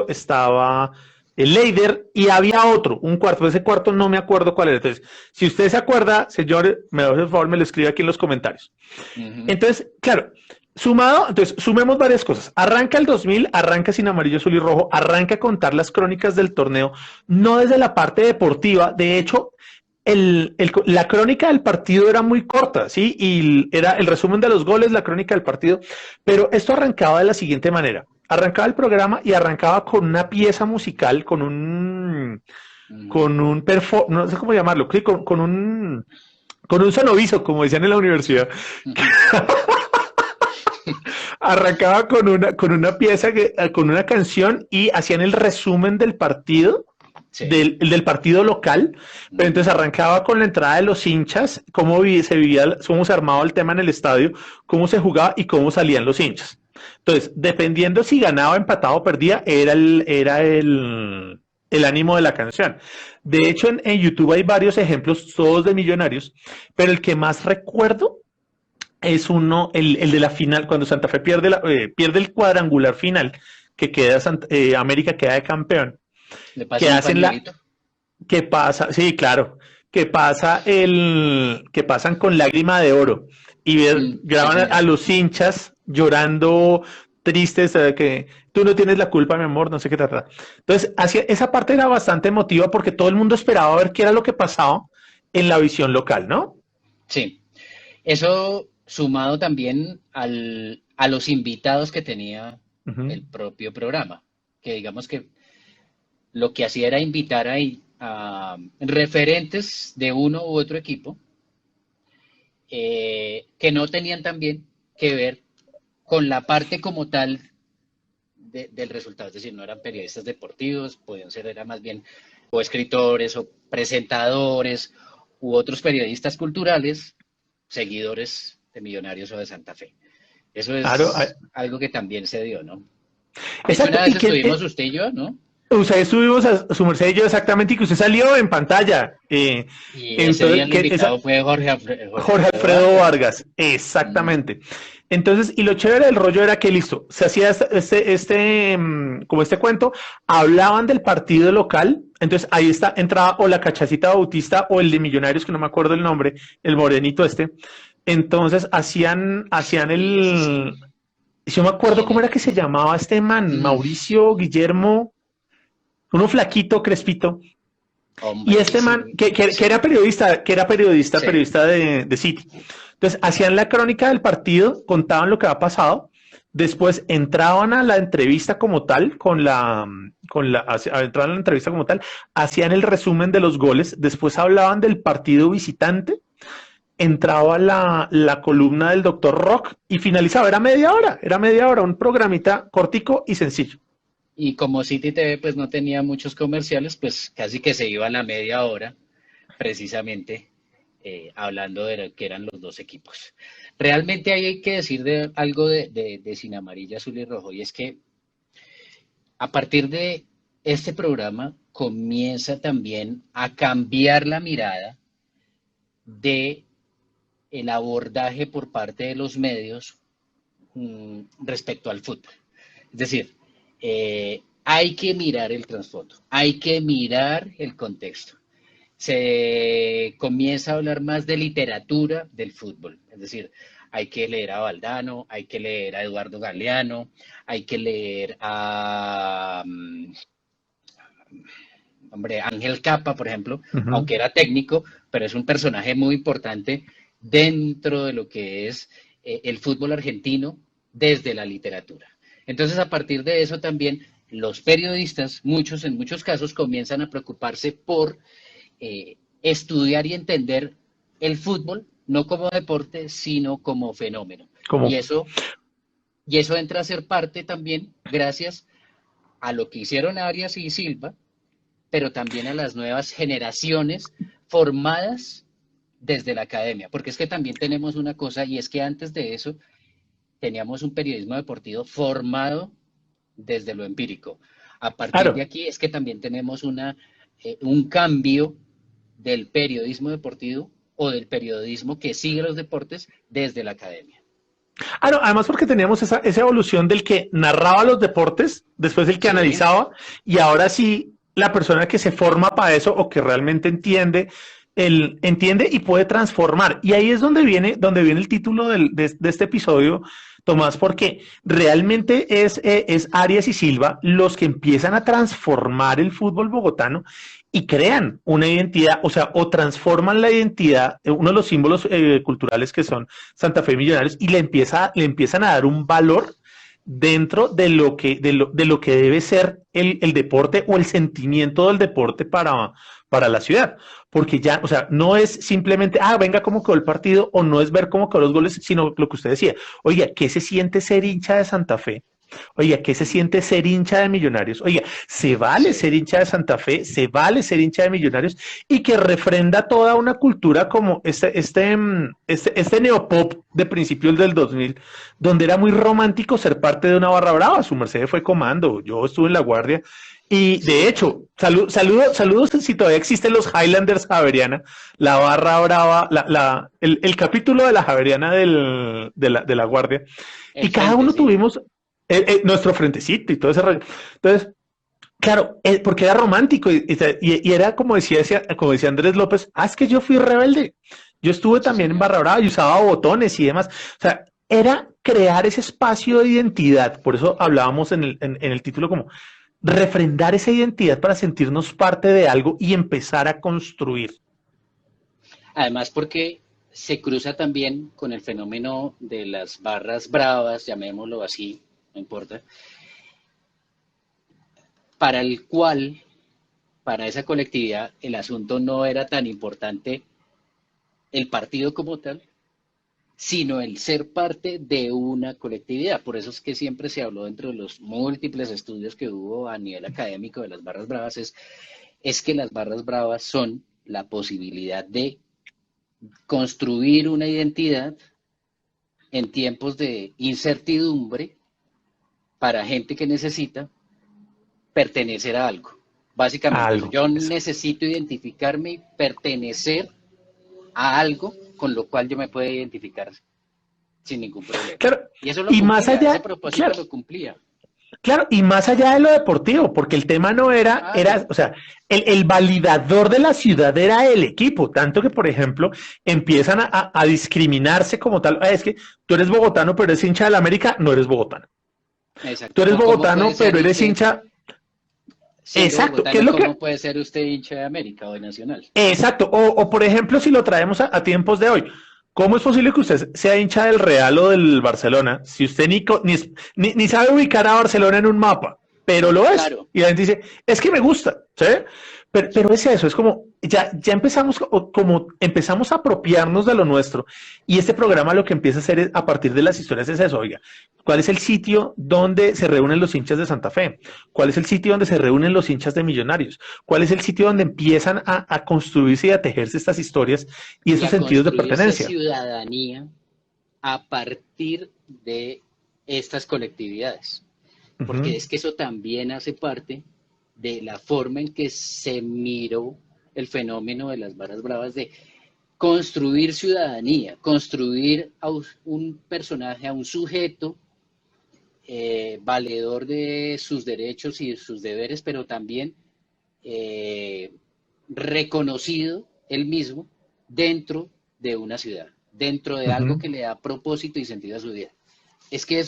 [SPEAKER 1] Estaba el Leider y había otro, un cuarto. Ese cuarto no me acuerdo cuál era. Entonces, si usted se acuerda, señor, me da el favor, me lo escribe aquí en los comentarios.
[SPEAKER 2] Ujú.
[SPEAKER 1] Entonces, claro, entonces sumemos varias cosas. Arranca el 2000, arranca sin amarillo, azul y rojo, arranca a contar las crónicas del torneo, no desde la parte deportiva. De hecho, la crónica del partido era muy corta, ¿sí? Y era el resumen de los goles, la crónica del partido, pero esto arrancaba de la siguiente manera. Arrancaba el programa y arrancaba con una pieza musical,
[SPEAKER 2] Ujú.
[SPEAKER 1] no sé cómo llamarlo, ¿sí? Con un sonoviso, como decían en la universidad.
[SPEAKER 2] Ujú.
[SPEAKER 1] Arrancaba con una pieza, con una canción y hacían el resumen del partido,
[SPEAKER 2] Sí.
[SPEAKER 1] del partido local, pero entonces
[SPEAKER 2] Ujú.
[SPEAKER 1] arrancaba con la entrada de los hinchas, cómo se vivía, cómo se armaba el tema en el estadio, cómo se jugaba y cómo salían los hinchas. Entonces, dependiendo si ganaba, empataba o perdía, el ánimo de la canción. De hecho, en YouTube hay varios ejemplos, todos de Millonarios, pero el que más recuerdo es el de la final, cuando Santa Fe pierde el cuadrangular final, que queda América queda de campeón,
[SPEAKER 2] ¿Le
[SPEAKER 1] que
[SPEAKER 2] pasan un
[SPEAKER 1] hacen
[SPEAKER 2] pañuelito?
[SPEAKER 1] que pasa, sí, claro, que pasan con lágrima de oro y
[SPEAKER 2] Sí,
[SPEAKER 1] graban a
[SPEAKER 2] señor.
[SPEAKER 1] los hinchas llorando tristes, que tú no tienes la culpa, mi amor, no sé qué trata. Entonces, esa parte era bastante emotiva porque todo el mundo esperaba ver qué era lo que pasaba en la visión local, ¿no?
[SPEAKER 2] Sí. Eso sumado también a los invitados que tenía
[SPEAKER 1] Ujú.
[SPEAKER 2] el propio programa, que digamos que lo que hacía era invitar a referentes de uno u otro equipo que no tenían también que ver con la parte como tal del resultado, es decir, no eran periodistas deportivos, podían ser, era más bien o escritores o presentadores u otros periodistas culturales, seguidores de Millonarios o de Santa Fe. Eso
[SPEAKER 1] Claro,
[SPEAKER 2] es algo que también se dio, ¿no? De hecho,
[SPEAKER 1] exacto,
[SPEAKER 2] una vez
[SPEAKER 1] y que
[SPEAKER 2] estuvimos usted y yo, ¿no?
[SPEAKER 1] usted estuvimos a su merced y yo exactamente, y que usted salió en pantalla.
[SPEAKER 2] Y ese día
[SPEAKER 1] Entonces,
[SPEAKER 2] el
[SPEAKER 1] que
[SPEAKER 2] invitado
[SPEAKER 1] esa,
[SPEAKER 2] fue Jorge
[SPEAKER 1] Jorge
[SPEAKER 2] Alfredo
[SPEAKER 1] Alfredo
[SPEAKER 2] Vargas.
[SPEAKER 1] Vargas,
[SPEAKER 2] Mm,
[SPEAKER 1] exactamente. Entonces, y lo chévere del rollo era que listo, se hacía como este cuento, hablaban del partido local, entonces ahí entraba o la Cachacita Bautista o el de Millonarios, que no me acuerdo el nombre, el morenito este. Entonces hacían
[SPEAKER 2] sí, ese sí.
[SPEAKER 1] yo me acuerdo
[SPEAKER 2] ¿Quién
[SPEAKER 1] cómo era
[SPEAKER 2] era?
[SPEAKER 1] que se llamaba este man,
[SPEAKER 2] Mm,
[SPEAKER 1] Mauricio, Guillermo, uno flaquito, crespito. Y
[SPEAKER 2] hombre, ahí
[SPEAKER 1] este man,
[SPEAKER 2] sí, no
[SPEAKER 1] que
[SPEAKER 2] sé.
[SPEAKER 1] era periodista,
[SPEAKER 2] Sí.
[SPEAKER 1] periodista de City. Entonces, hacían la crónica del partido, contaban lo que había pasado, después entraban a la entrevista como tal, entraban a la entrevista como tal, hacían el resumen de los goles, después hablaban del partido visitante, entraba la columna del doctor Rock y finalizaba, era media hora, un programita cortico y sencillo.
[SPEAKER 2] Y como City TV pues no tenía muchos comerciales, pues casi que se iba a la media hora, precisamente hablando de lo que eran los dos equipos. Realmente ahí hay que decir algo de Sin Amarilla, Azul y Rojo, y es que a partir de este programa comienza también a cambiar la mirada de el abordaje por parte de los medios respecto al fútbol. Es decir, hay que mirar el trasfondo, hay que mirar el contexto. Se comienza a hablar más de literatura del fútbol, es decir, hay que leer a Valdano, hay que leer a Eduardo Galeano, hay que leer a hombre, Ángel Capa, por ejemplo,
[SPEAKER 1] Uh -huh.
[SPEAKER 2] aunque era técnico, pero es un personaje muy importante dentro de lo que es el fútbol argentino desde la literatura. Entonces, a partir de eso también los periodistas, muchos en muchos casos, comienzan a preocuparse por estudiar y entender el fútbol, no como deporte, sino como fenómeno.
[SPEAKER 1] Como,
[SPEAKER 2] Y eso, y eso entra a ser parte también gracias a lo que hicieron Arias y Silva, pero también a las nuevas generaciones formadas desde la academia, porque es que también tenemos una cosa y es que antes de eso teníamos un periodismo deportivo formado desde lo empírico. A partir de
[SPEAKER 1] claro,
[SPEAKER 2] aquí es que también tenemos un cambio del periodismo deportivo o del periodismo que sigue los deportes desde la academia.
[SPEAKER 1] ah, no, además porque teníamos esa evolución del que narraba los deportes, después el que
[SPEAKER 2] Sí,
[SPEAKER 1] analizaba, y ahora sí la persona que se forma para eso o que realmente entiende y puede transformar. Y ahí es donde viene el título de este episodio, Tomás, porque realmente es Arias y Silva los que empiezan a transformar el fútbol bogotano y crean una identidad, o sea, o transforman la identidad, uno de los símbolos culturales que son Santa Fe Millonarios, y le empiezan a dar un valor dentro de lo que debe ser el deporte o el sentimiento del deporte para la ciudad. Porque ya, o sea, no es simplemente, venga cómo quedó el partido, o no es ver cómo quedó los goles, sino lo que usted decía, oiga, ¿qué se siente ser hincha de Santa Fe? Oiga, ¿qué se siente ser hincha de Millonarios? Oiga, se vale
[SPEAKER 2] Sí,
[SPEAKER 1] ser hincha de Santa Fe, se vale ser hincha de Millonarios y que refrenda toda una cultura como este neopop de principios del 2000, donde era muy romántico ser parte de una barra brava. Su merced fue comando, yo estuve en La Guardia y
[SPEAKER 2] sí,
[SPEAKER 1] de hecho, saludos si todavía existen los Highlanders Javeriana, la barra brava, el capítulo de la Javeriana de la Guardia.
[SPEAKER 2] el
[SPEAKER 1] Y cada
[SPEAKER 2] frente,
[SPEAKER 1] uno
[SPEAKER 2] sí.
[SPEAKER 1] tuvimos nuestro frentecito y todo ese rollo. Entonces, claro, porque era romántico y era como decía Andrés López, es que yo fui rebelde. Yo estuve
[SPEAKER 2] Sí,
[SPEAKER 1] también en
[SPEAKER 2] señor.
[SPEAKER 1] Barra Brava y usaba botones y demás. O sea, era crear ese espacio de identidad. Por eso hablábamos en el título como refrendar esa identidad para sentirnos parte de algo y empezar a construir.
[SPEAKER 2] Además, porque se cruza también con el fenómeno de las barras bravas, llamémoslo así, no importa, para el cual, para esa colectividad, el asunto no era tan importante el partido como tal, sino el ser parte de una colectividad. Por eso es que siempre se habló dentro de los múltiples estudios que hubo a nivel académico de las barras bravas, es que las barras bravas son la posibilidad de construir una identidad en tiempos de incertidumbre para gente que necesita pertenecer a algo. Básicamente eso,
[SPEAKER 1] Algo.
[SPEAKER 2] yo necesito identificarme y pertenecer a algo con lo cual yo me pueda identificar sin ningún problema.
[SPEAKER 1] Claro,
[SPEAKER 2] Y eso lo
[SPEAKER 1] y más
[SPEAKER 2] cumplía, ese
[SPEAKER 1] allá,
[SPEAKER 2] propósito
[SPEAKER 1] claro,
[SPEAKER 2] lo cumplía.
[SPEAKER 1] claro, y más allá de lo deportivo, porque el tema no era,
[SPEAKER 2] Claro,
[SPEAKER 1] o sea, el validador de la ciudad era el equipo, tanto que, por ejemplo, empiezan a discriminarse como tal. Es que tú eres bogotano, pero eres hincha del América, no eres bogotano. Tú
[SPEAKER 2] exacto.
[SPEAKER 1] eres
[SPEAKER 2] O cómo puede
[SPEAKER 1] bogotano,
[SPEAKER 2] ser
[SPEAKER 1] pero eres
[SPEAKER 2] usted,
[SPEAKER 1] hincha.
[SPEAKER 2] siendo
[SPEAKER 1] Exacto, ¿qué es
[SPEAKER 2] bogotano,
[SPEAKER 1] lo
[SPEAKER 2] cómo
[SPEAKER 1] que?
[SPEAKER 2] puede ser usted hincha de América o de Nacional?
[SPEAKER 1] Exacto, o por ejemplo, si lo traemos a tiempos de hoy, ¿cómo es posible que usted sea hincha del Real o del Barcelona si usted ni sabe ubicar a Barcelona en un mapa, pero lo es?
[SPEAKER 2] Claro,
[SPEAKER 1] Y la gente dice, es que me gusta, ¿sí? Pero es eso, es como, ya empezamos, como empezamos a apropiarnos de lo nuestro, y este programa lo que empieza a hacer a partir de las historias es eso, oiga, ¿cuál es el sitio donde se reúnen los hinchas de Santa Fe? ¿Cuál es el sitio donde se reúnen los hinchas de Millonarios? ¿Cuál es el sitio donde empiezan a construirse y a tejerse estas historias y
[SPEAKER 2] y
[SPEAKER 1] esos
[SPEAKER 2] a
[SPEAKER 1] sentidos de
[SPEAKER 2] construirse
[SPEAKER 1] pertenencia?
[SPEAKER 2] ciudadanía a partir de estas colectividades.
[SPEAKER 1] Uh
[SPEAKER 2] Porque
[SPEAKER 1] -huh,
[SPEAKER 2] es que eso también hace parte de la forma en que se miró el fenómeno de las barras bravas de construir ciudadanía, construir a un personaje, a un sujeto valedor de sus derechos y de sus deberes, pero también eh, reconocido él mismo dentro de una ciudad, dentro de
[SPEAKER 1] uh
[SPEAKER 2] algo
[SPEAKER 1] -huh.
[SPEAKER 2] que le da propósito y sentido a su vida. Es que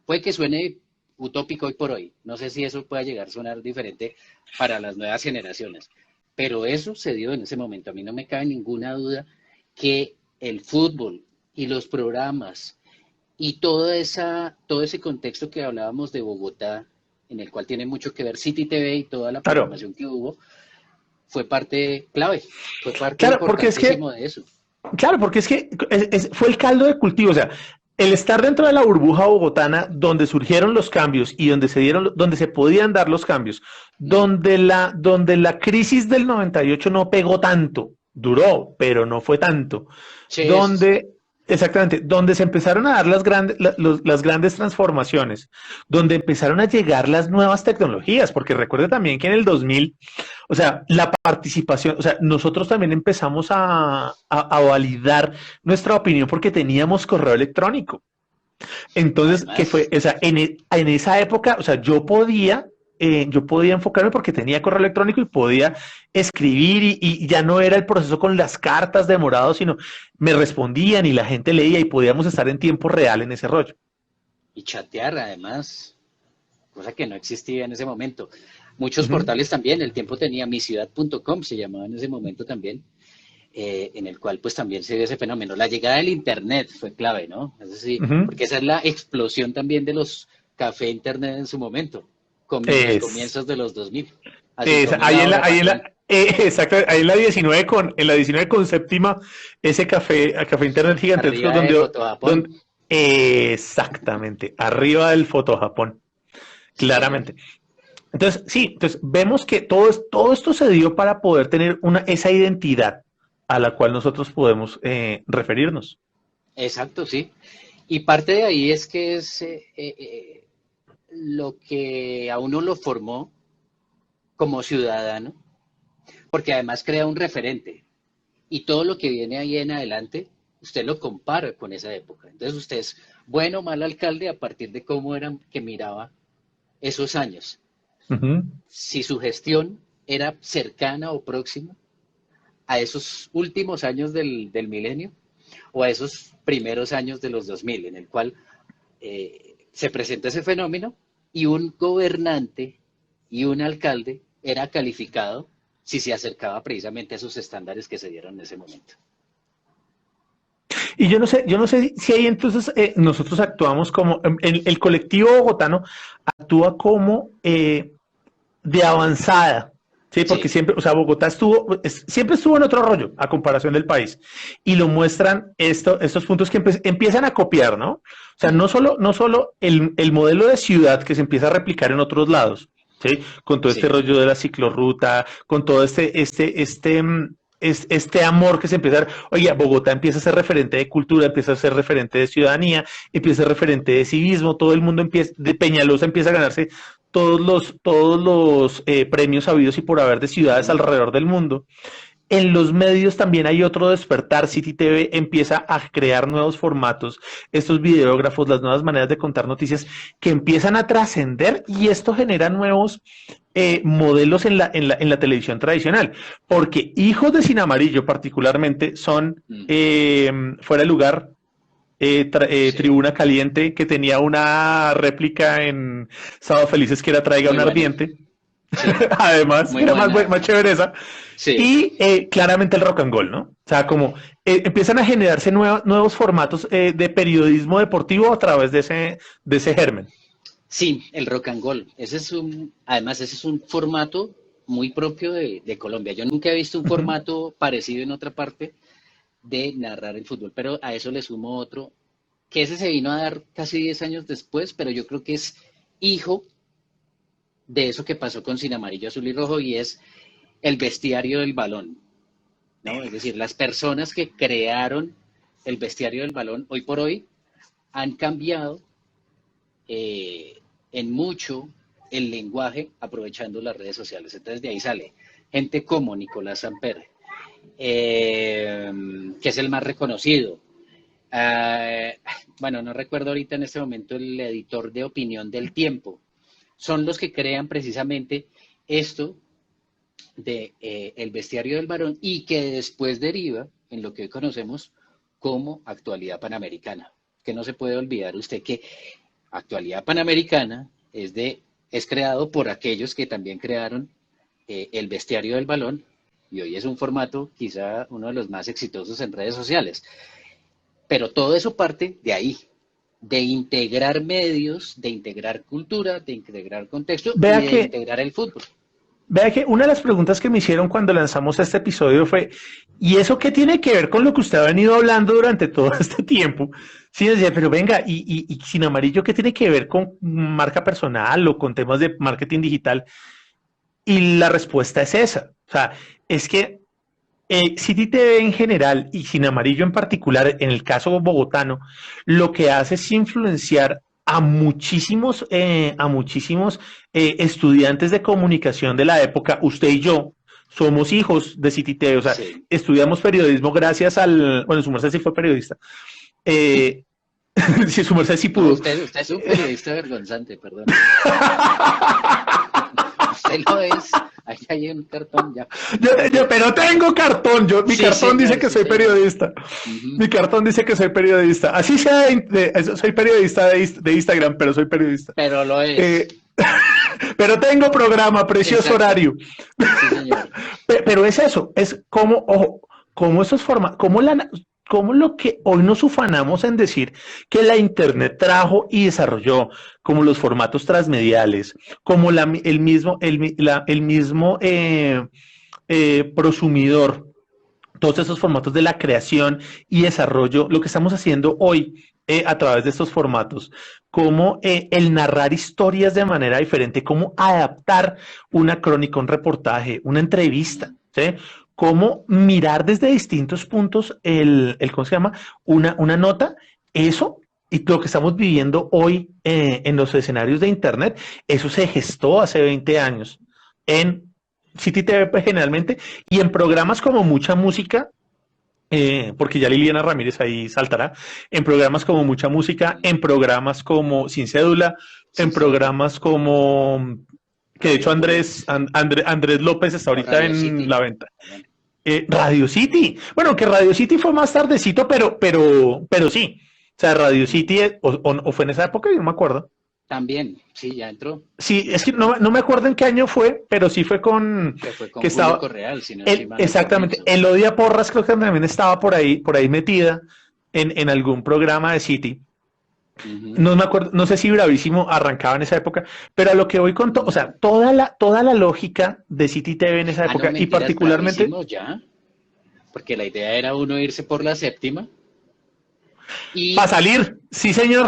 [SPEAKER 2] puede que suene utópico hoy por hoy, no sé si eso pueda llegar a sonar diferente para las nuevas generaciones, pero eso se dio en ese momento. A mí no me cabe ninguna duda que el fútbol y los programas y todo ese contexto que hablábamos de Bogotá, en el cual tiene mucho que ver City TV y toda la
[SPEAKER 1] Claro,
[SPEAKER 2] programación que hubo, fue parte clave, fue parte
[SPEAKER 1] claro, porque es que
[SPEAKER 2] importantísimo de eso.
[SPEAKER 1] Claro, porque es que fue el caldo de cultivo, o sea, el estar dentro de la burbuja bogotana donde surgieron los cambios y donde se podían dar los cambios,
[SPEAKER 2] Ujú.
[SPEAKER 1] donde la crisis del 98 no pegó tanto, duró, pero no fue tanto,
[SPEAKER 2] Sí, eso sí.
[SPEAKER 1] donde, exactamente, donde se empezaron a dar las grandes transformaciones, donde empezaron a llegar las nuevas tecnologías, porque recuerde también que en el 2000, o sea, la participación, o sea, nosotros también empezamos a validar nuestra opinión porque teníamos correo electrónico. Entonces, ¿qué fue?
[SPEAKER 2] Además,
[SPEAKER 1] O sea, en esa época, o sea, yo podía enfocarme porque tenía correo electrónico y podía escribir y ya no era el proceso con las cartas demorados, sino me respondían y la gente leía y podíamos estar en tiempo real en ese rollo.
[SPEAKER 2] y chatear además, cosa que no existía en ese momento.
[SPEAKER 1] Uh
[SPEAKER 2] Muchos
[SPEAKER 1] -huh.
[SPEAKER 2] portales también, el tiempo tenía miciudad.com, se llamaba en ese momento también, en el cual pues también se dio ese fenómeno. La llegada del Internet fue clave, ¿no? Es decir,
[SPEAKER 1] Uh -huh.
[SPEAKER 2] porque esa es la explosión también de los café Internet en su momento, en los
[SPEAKER 1] Es,
[SPEAKER 2] comienzos de los 2000, a 5.000
[SPEAKER 1] ahí
[SPEAKER 2] la
[SPEAKER 1] en la,
[SPEAKER 2] hora
[SPEAKER 1] ahí en
[SPEAKER 2] patrón.
[SPEAKER 1] la, exacto, ahí en la 19 con séptima, ese café internet gigantesco
[SPEAKER 2] Arriba de
[SPEAKER 1] donde,
[SPEAKER 2] Fotojapón.
[SPEAKER 1] Exactamente, arriba del Foto Japón,
[SPEAKER 2] Sí, señor.
[SPEAKER 1] claramente. Entonces, sí, entonces vemos que todo esto se dio para poder tener esa identidad a la cual nosotros podemos referirnos.
[SPEAKER 2] Exacto, sí. Y parte de ahí es que es lo que a uno lo formó como ciudadano, porque además crea un referente. Y todo lo que viene ahí en adelante, usted lo compara con esa época. Entonces usted es bueno o mal alcalde a partir de cómo era que miraba esos años.
[SPEAKER 1] Ujú.
[SPEAKER 2] Si su gestión era cercana o próxima a esos últimos años del milenio o a esos primeros años de los 2000, en el cual se presenta ese fenómeno y un gobernante y un alcalde era calificado si se acercaba precisamente a esos estándares que se dieron en ese momento.
[SPEAKER 1] Y yo no sé si ahí entonces nosotros actuamos como, el colectivo bogotano actúa como de avanzada, ¿sí? Porque
[SPEAKER 2] Sí,
[SPEAKER 1] siempre, o sea, Bogotá siempre estuvo en otro rollo a comparación del país. Y lo muestran estos puntos que empiezan a copiar, ¿no? O sea,
[SPEAKER 2] mm,
[SPEAKER 1] no solo el modelo de ciudad que se empieza a replicar en otros lados, ¿sí? Con todo este
[SPEAKER 2] sí,
[SPEAKER 1] rollo de la ciclorruta, con todo este amor que se empieza a dar. Oye, Bogotá empieza a ser referente de cultura, empieza a ser referente de ciudadanía, empieza a ser referente de civismo, todo el mundo empieza, de Peñalosa empieza a ganarse todos los premios habidos y por haber de ciudades
[SPEAKER 2] ujú,
[SPEAKER 1] alrededor del mundo. En los medios también hay otro despertar. City TV empieza a crear nuevos formatos, estos videógrafos, las nuevas maneras de contar noticias que empiezan a trascender y esto genera nuevos modelos en la televisión tradicional. Porque Hijos de Sin Amarillo particularmente son
[SPEAKER 2] mm,
[SPEAKER 1] fuera de lugar.
[SPEAKER 2] sí,
[SPEAKER 1] Tribuna Caliente que tenía una réplica en Sábado Felices que era Traiga
[SPEAKER 2] muy
[SPEAKER 1] un
[SPEAKER 2] buena,
[SPEAKER 1] ardiente.
[SPEAKER 2] sí,
[SPEAKER 1] Además, que
[SPEAKER 2] muy
[SPEAKER 1] era
[SPEAKER 2] buena,
[SPEAKER 1] más chévere esa.
[SPEAKER 2] sí.
[SPEAKER 1] Y claramente el rock and roll, ¿no? O sea, como empiezan a generarse nuevos formatos de periodismo deportivo a través de ese germen.
[SPEAKER 2] Sí, el rock and roll. Además, ese es un formato muy propio de Colombia. Yo nunca he visto un
[SPEAKER 1] Uh -huh.
[SPEAKER 2] formato parecido en otra parte de narrar el fútbol, pero a eso le sumo otro, que ese se vino a dar casi 10 años después, pero yo creo que es hijo de eso que pasó con Sin Amarillo, Azul y Rojo, y es el bestiario del balón, ¿no? Es decir, las personas que crearon el bestiario del balón hoy por hoy han cambiado en mucho el lenguaje aprovechando las redes sociales. Entonces de ahí sale gente como Nicolás Samper, que es el más reconocido. Uh, bueno, no recuerdo ahorita en este momento el editor de opinión del Tiempo. Son los que crean precisamente esto de el bestiario del varón y que después deriva en lo que hoy conocemos como actualidad panamericana. Que no se puede olvidar usted que actualidad panamericana es creado por aquellos que también crearon el bestiario del balón y hoy es un formato quizá uno de los más exitosos en redes sociales. Pero todo eso parte de ahí, de integrar medios, de integrar cultura, de integrar contexto y
[SPEAKER 1] Vea
[SPEAKER 2] de
[SPEAKER 1] que
[SPEAKER 2] integrar el fútbol.
[SPEAKER 1] Vea que una de las preguntas que me hicieron cuando lanzamos este episodio fue, ¿y eso qué tiene que ver con lo que usted ha venido hablando durante todo este tiempo? Sí, decía, pero venga, y Sin Amarillo qué tiene que ver con marca personal o con temas de marketing digital? Y la respuesta es esa. O sea, es que City TV en general y Sin Amarillo en particular, en el caso bogotano, lo que hace es influenciar a muchísimos estudiantes de comunicación de la época. Usted y yo somos hijos de City TV, o sea,
[SPEAKER 2] Sí.
[SPEAKER 1] estudiamos periodismo gracias bueno, su merced sí fue periodista. Eh, sí, su merced sí
[SPEAKER 2] No,
[SPEAKER 1] pudo.
[SPEAKER 2] usted es un periodista vergonzante, perdóneme. Usted lo es. Ahí hay un cartón ya.
[SPEAKER 1] Pero tengo cartón, mi
[SPEAKER 2] Sí,
[SPEAKER 1] cartón dice
[SPEAKER 2] señor,
[SPEAKER 1] que
[SPEAKER 2] sí,
[SPEAKER 1] soy
[SPEAKER 2] señor.
[SPEAKER 1] periodista.
[SPEAKER 2] Ujú.
[SPEAKER 1] Mi cartón dice que soy periodista. Así sea, soy periodista de Instagram, pero soy periodista.
[SPEAKER 2] Pero lo es.
[SPEAKER 1] Eh, pero tengo programa, precioso
[SPEAKER 2] Exacto.
[SPEAKER 1] horario.
[SPEAKER 2] Sí, señor.
[SPEAKER 1] Pero es eso, es como, ojo, como esos formas, como lo que hoy nos ufanamos en decir que la Internet trajo y desarrolló, como los formatos transmediales, como el mismo prosumidor todos esos formatos de la creación y desarrollo, lo que estamos haciendo hoy a través de estos formatos, cómo el narrar historias de manera diferente, cómo adaptar una crónica, un reportaje, una entrevista, ¿sí? Cómo mirar desde distintos puntos ¿cómo se llama? Una nota, eso y lo que estamos viviendo hoy en los escenarios de Internet, eso se gestó hace 20 años en City TV pues, generalmente y en programas como Mucha Música, porque ya Liliana Ramírez ahí saltará, en programas como Mucha Música, en programas como Sin Cédula, en
[SPEAKER 2] Sin cédula.
[SPEAKER 1] programas como que de hecho
[SPEAKER 2] Radio Polis.
[SPEAKER 1] Andrés López está
[SPEAKER 2] O
[SPEAKER 1] ahorita
[SPEAKER 2] Radio
[SPEAKER 1] en
[SPEAKER 2] City
[SPEAKER 1] la venta.
[SPEAKER 2] también.
[SPEAKER 1] Radio City. Bueno, que Radio City fue más tardecito, pero sí. O sea, Radio City, o fue en esa época, yo no me acuerdo.
[SPEAKER 2] También, sí, ya entró.
[SPEAKER 1] Sí, es que no me acuerdo en qué año fue, pero sí fue
[SPEAKER 2] Que fue
[SPEAKER 1] que
[SPEAKER 2] con Julio
[SPEAKER 1] estaba,
[SPEAKER 2] Correal, si no estoy mal al
[SPEAKER 1] exactamente,
[SPEAKER 2] comienzo.
[SPEAKER 1] Elodia Porras creo que también estaba por ahí metida en algún programa de City.
[SPEAKER 2] Ujú.
[SPEAKER 1] No me acuerdo, no sé si Bravísimo arrancaba en esa época, pero a lo que voy con todo, o sea, toda la lógica de City TV en esa
[SPEAKER 2] Ah, no,
[SPEAKER 1] época y
[SPEAKER 2] mentiras,
[SPEAKER 1] particularmente
[SPEAKER 2] bravísimo ya. Porque la idea era uno irse por la séptima
[SPEAKER 1] para
[SPEAKER 2] y,
[SPEAKER 1] salir, sí señor,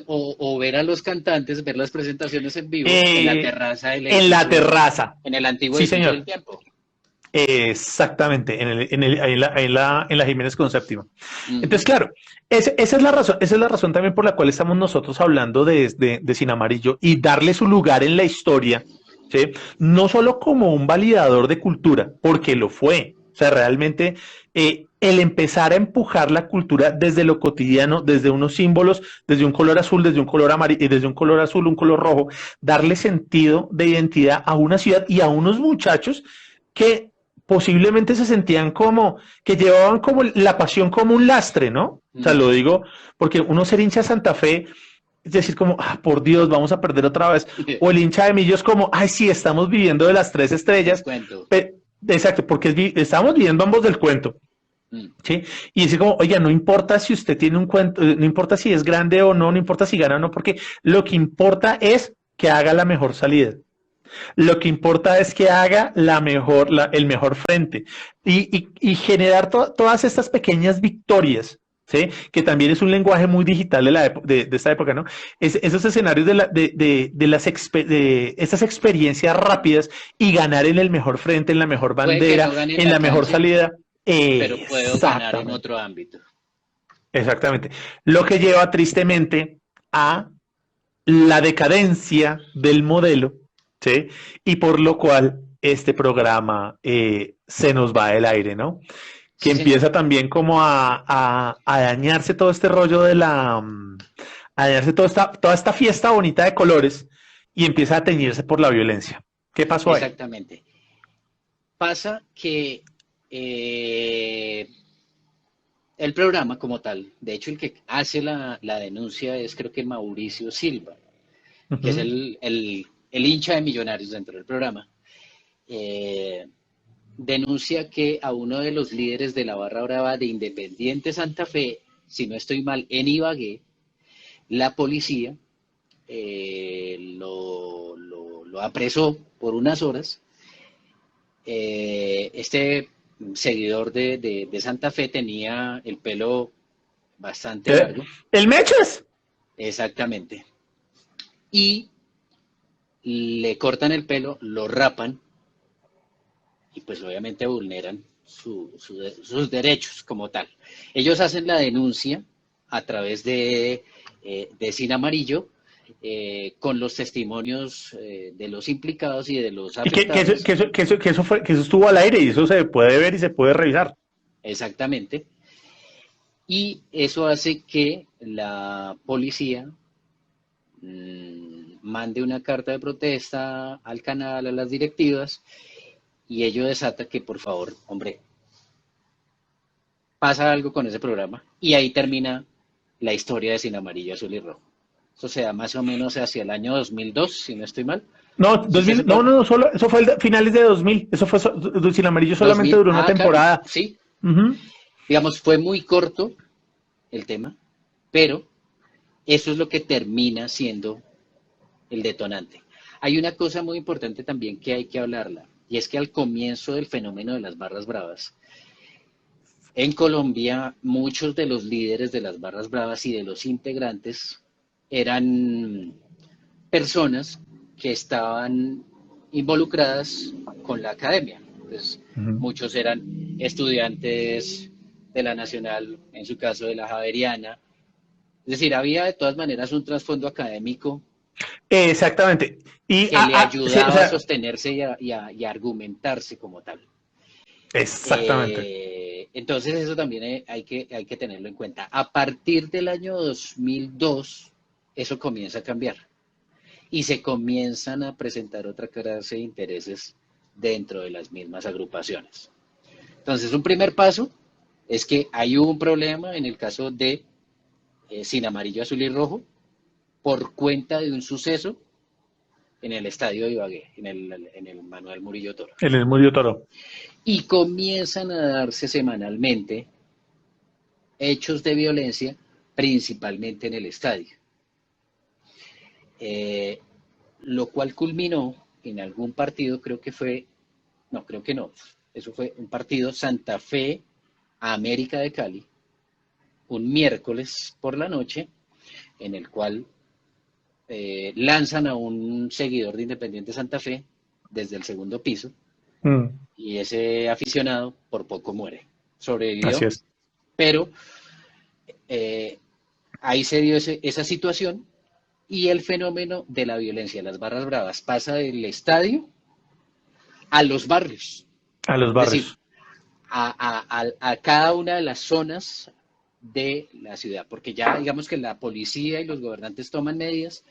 [SPEAKER 2] o ver a los cantantes, ver las presentaciones en vivo en la
[SPEAKER 1] eh,
[SPEAKER 2] terraza del
[SPEAKER 1] en la
[SPEAKER 2] edificio,
[SPEAKER 1] terraza,
[SPEAKER 2] en el antiguo
[SPEAKER 1] sí
[SPEAKER 2] edificio del
[SPEAKER 1] señor,
[SPEAKER 2] tiempo.
[SPEAKER 1] exactamente, en la Jiménez con séptima. Entonces,
[SPEAKER 2] Ujú.
[SPEAKER 1] claro, esa es la razón también por la cual estamos nosotros hablando de Cine Amarillo y darle su lugar en la historia, ¿sí? No solo como un validador de cultura, porque lo fue, o sea, realmente el empezar a empujar la cultura desde lo cotidiano, desde unos símbolos, desde un color azul, desde un color amarillo, desde un color azul, un color rojo, darle sentido de identidad a una ciudad y a unos muchachos que posiblemente se sentían como, que llevaban como la pasión como un lastre, ¿no? O sea, lo
[SPEAKER 2] Mm.
[SPEAKER 1] digo porque uno ser hincha de Santa Fe, es decir, como, por Dios, vamos a perder otra vez. O el hincha de Millos como, ay, sí, estamos viviendo de las tres
[SPEAKER 2] El
[SPEAKER 1] estrellas.
[SPEAKER 2] cuento.
[SPEAKER 1] Exacto, porque estamos viviendo ambos del cuento.
[SPEAKER 2] Mm.
[SPEAKER 1] ¿Sí? Y decir como, oiga, no importa si usted tiene un cuento, no importa si es grande o no, no importa si gana o no, porque lo que importa es que haga la mejor salida. Lo que importa es que haga el mejor frente y generar todas estas pequeñas victorias, ¿sí? Que también es un lenguaje muy digital de esta época, ¿no? Esos escenarios de estas experiencias rápidas y ganar en el mejor frente, en la mejor
[SPEAKER 2] Puede que
[SPEAKER 1] bandera,
[SPEAKER 2] no gane en
[SPEAKER 1] en
[SPEAKER 2] la
[SPEAKER 1] la mejor
[SPEAKER 2] cancha,
[SPEAKER 1] salida.
[SPEAKER 2] pero puedo ganar en
[SPEAKER 1] Exactamente,
[SPEAKER 2] otro ámbito.
[SPEAKER 1] exactamente. Lo que lleva tristemente a la decadencia del modelo, ¿sí? Y por lo cual este programa se nos va del aire, ¿no? Que
[SPEAKER 2] Sí, señor.
[SPEAKER 1] empieza también como a dañarse todo este rollo a dañarse toda esta fiesta bonita de colores y empieza a teñirse por la violencia. ¿Qué pasó ahí?
[SPEAKER 2] Exactamente. Pasa que el programa como tal, de hecho el que hace la denuncia es creo que Mauricio Silva,
[SPEAKER 1] Uh
[SPEAKER 2] que es
[SPEAKER 1] -huh.
[SPEAKER 2] el hincha de Millonarios dentro del programa. Eh, Denuncia que a uno de los líderes de la barra brava de Independiente Santa Fe, si no estoy mal, en Ibagué, la policía lo apresó por unas horas. Este seguidor de Santa Fe tenía el pelo bastante largo,
[SPEAKER 1] ¿El Mechas?
[SPEAKER 2] exactamente, y le cortan el pelo, lo rapan y pues obviamente vulneran sus derechos como tal. Ellos hacen la denuncia a través de Cine Amarillo con los testimonios de los implicados y de los
[SPEAKER 1] Y
[SPEAKER 2] afectados,
[SPEAKER 1] que eso estuvo al aire y eso se puede ver y se puede revisar.
[SPEAKER 2] exactamente, y eso hace que la policía mande una carta de protesta al canal, a las directivas, y ello desata que por favor, hombre, pasa algo con ese programa y ahí termina la historia de Cine Amarillo, Azul y Rojo. Eso se da más o menos hacia el año 2002, si no estoy mal.
[SPEAKER 1] No,
[SPEAKER 2] ¿Sí se
[SPEAKER 1] 2000, no, no, no, solo, eso fue finales de 2000. Eso fue, Sin Amarillo
[SPEAKER 2] dos
[SPEAKER 1] solamente
[SPEAKER 2] mil
[SPEAKER 1] duró una
[SPEAKER 2] Ah, claro,
[SPEAKER 1] temporada.
[SPEAKER 2] sí.
[SPEAKER 1] Uh -huh.
[SPEAKER 2] Digamos, fue muy corto el tema, pero eso es lo que termina siendo el detonante. Hay una cosa muy importante también que hay que hablarla, y es que al comienzo del fenómeno de las barras bravas, En Colombia, muchos de los líderes de las barras bravas y de los integrantes eran personas que estaban involucradas con la academia. Entonces,
[SPEAKER 1] Ujú.
[SPEAKER 2] muchos eran estudiantes de la Nacional, en su caso de la Javeriana. Es decir, había de todas maneras un trasfondo académico
[SPEAKER 1] Exactamente. Y,
[SPEAKER 2] que le
[SPEAKER 1] sí, o
[SPEAKER 2] ayudaba a
[SPEAKER 1] sea,
[SPEAKER 2] sostenerse y a argumentarse como tal.
[SPEAKER 1] exactamente.
[SPEAKER 2] Entonces eso también hay que tenerlo en cuenta. A partir del año 2002, eso comienza a cambiar y se comienzan a presentar otra clase de intereses dentro de las mismas agrupaciones. Entonces, un primer paso es que hay un problema en el caso de Sin Amarillo, Azul y Rojo por cuenta de un suceso en el estadio de Ibagué, en el Manuel Murillo Toro.
[SPEAKER 1] En el Murillo Toro.
[SPEAKER 2] Y comienzan a darse semanalmente hechos de violencia, principalmente en el estadio. Eh, lo cual culminó en algún partido, creo que fue, no, creo que no, eso fue un partido Santa Fe a América de Cali, un miércoles por la noche, en el cual lanzan a un seguidor de Independiente Santa Fe desde el segundo piso
[SPEAKER 1] Mm,
[SPEAKER 2] y ese aficionado por poco muere.
[SPEAKER 1] así
[SPEAKER 2] Sobrevivió,
[SPEAKER 1] es.
[SPEAKER 2] pero eh, ahí se dio esa situación y el fenómeno de la violencia, las barras bravas, pasa del estadio a los barrios,
[SPEAKER 1] A los
[SPEAKER 2] es decir,
[SPEAKER 1] barrios.
[SPEAKER 2] a cada una de las zonas de la ciudad, porque ya digamos que la policía y los gobernantes toman medidas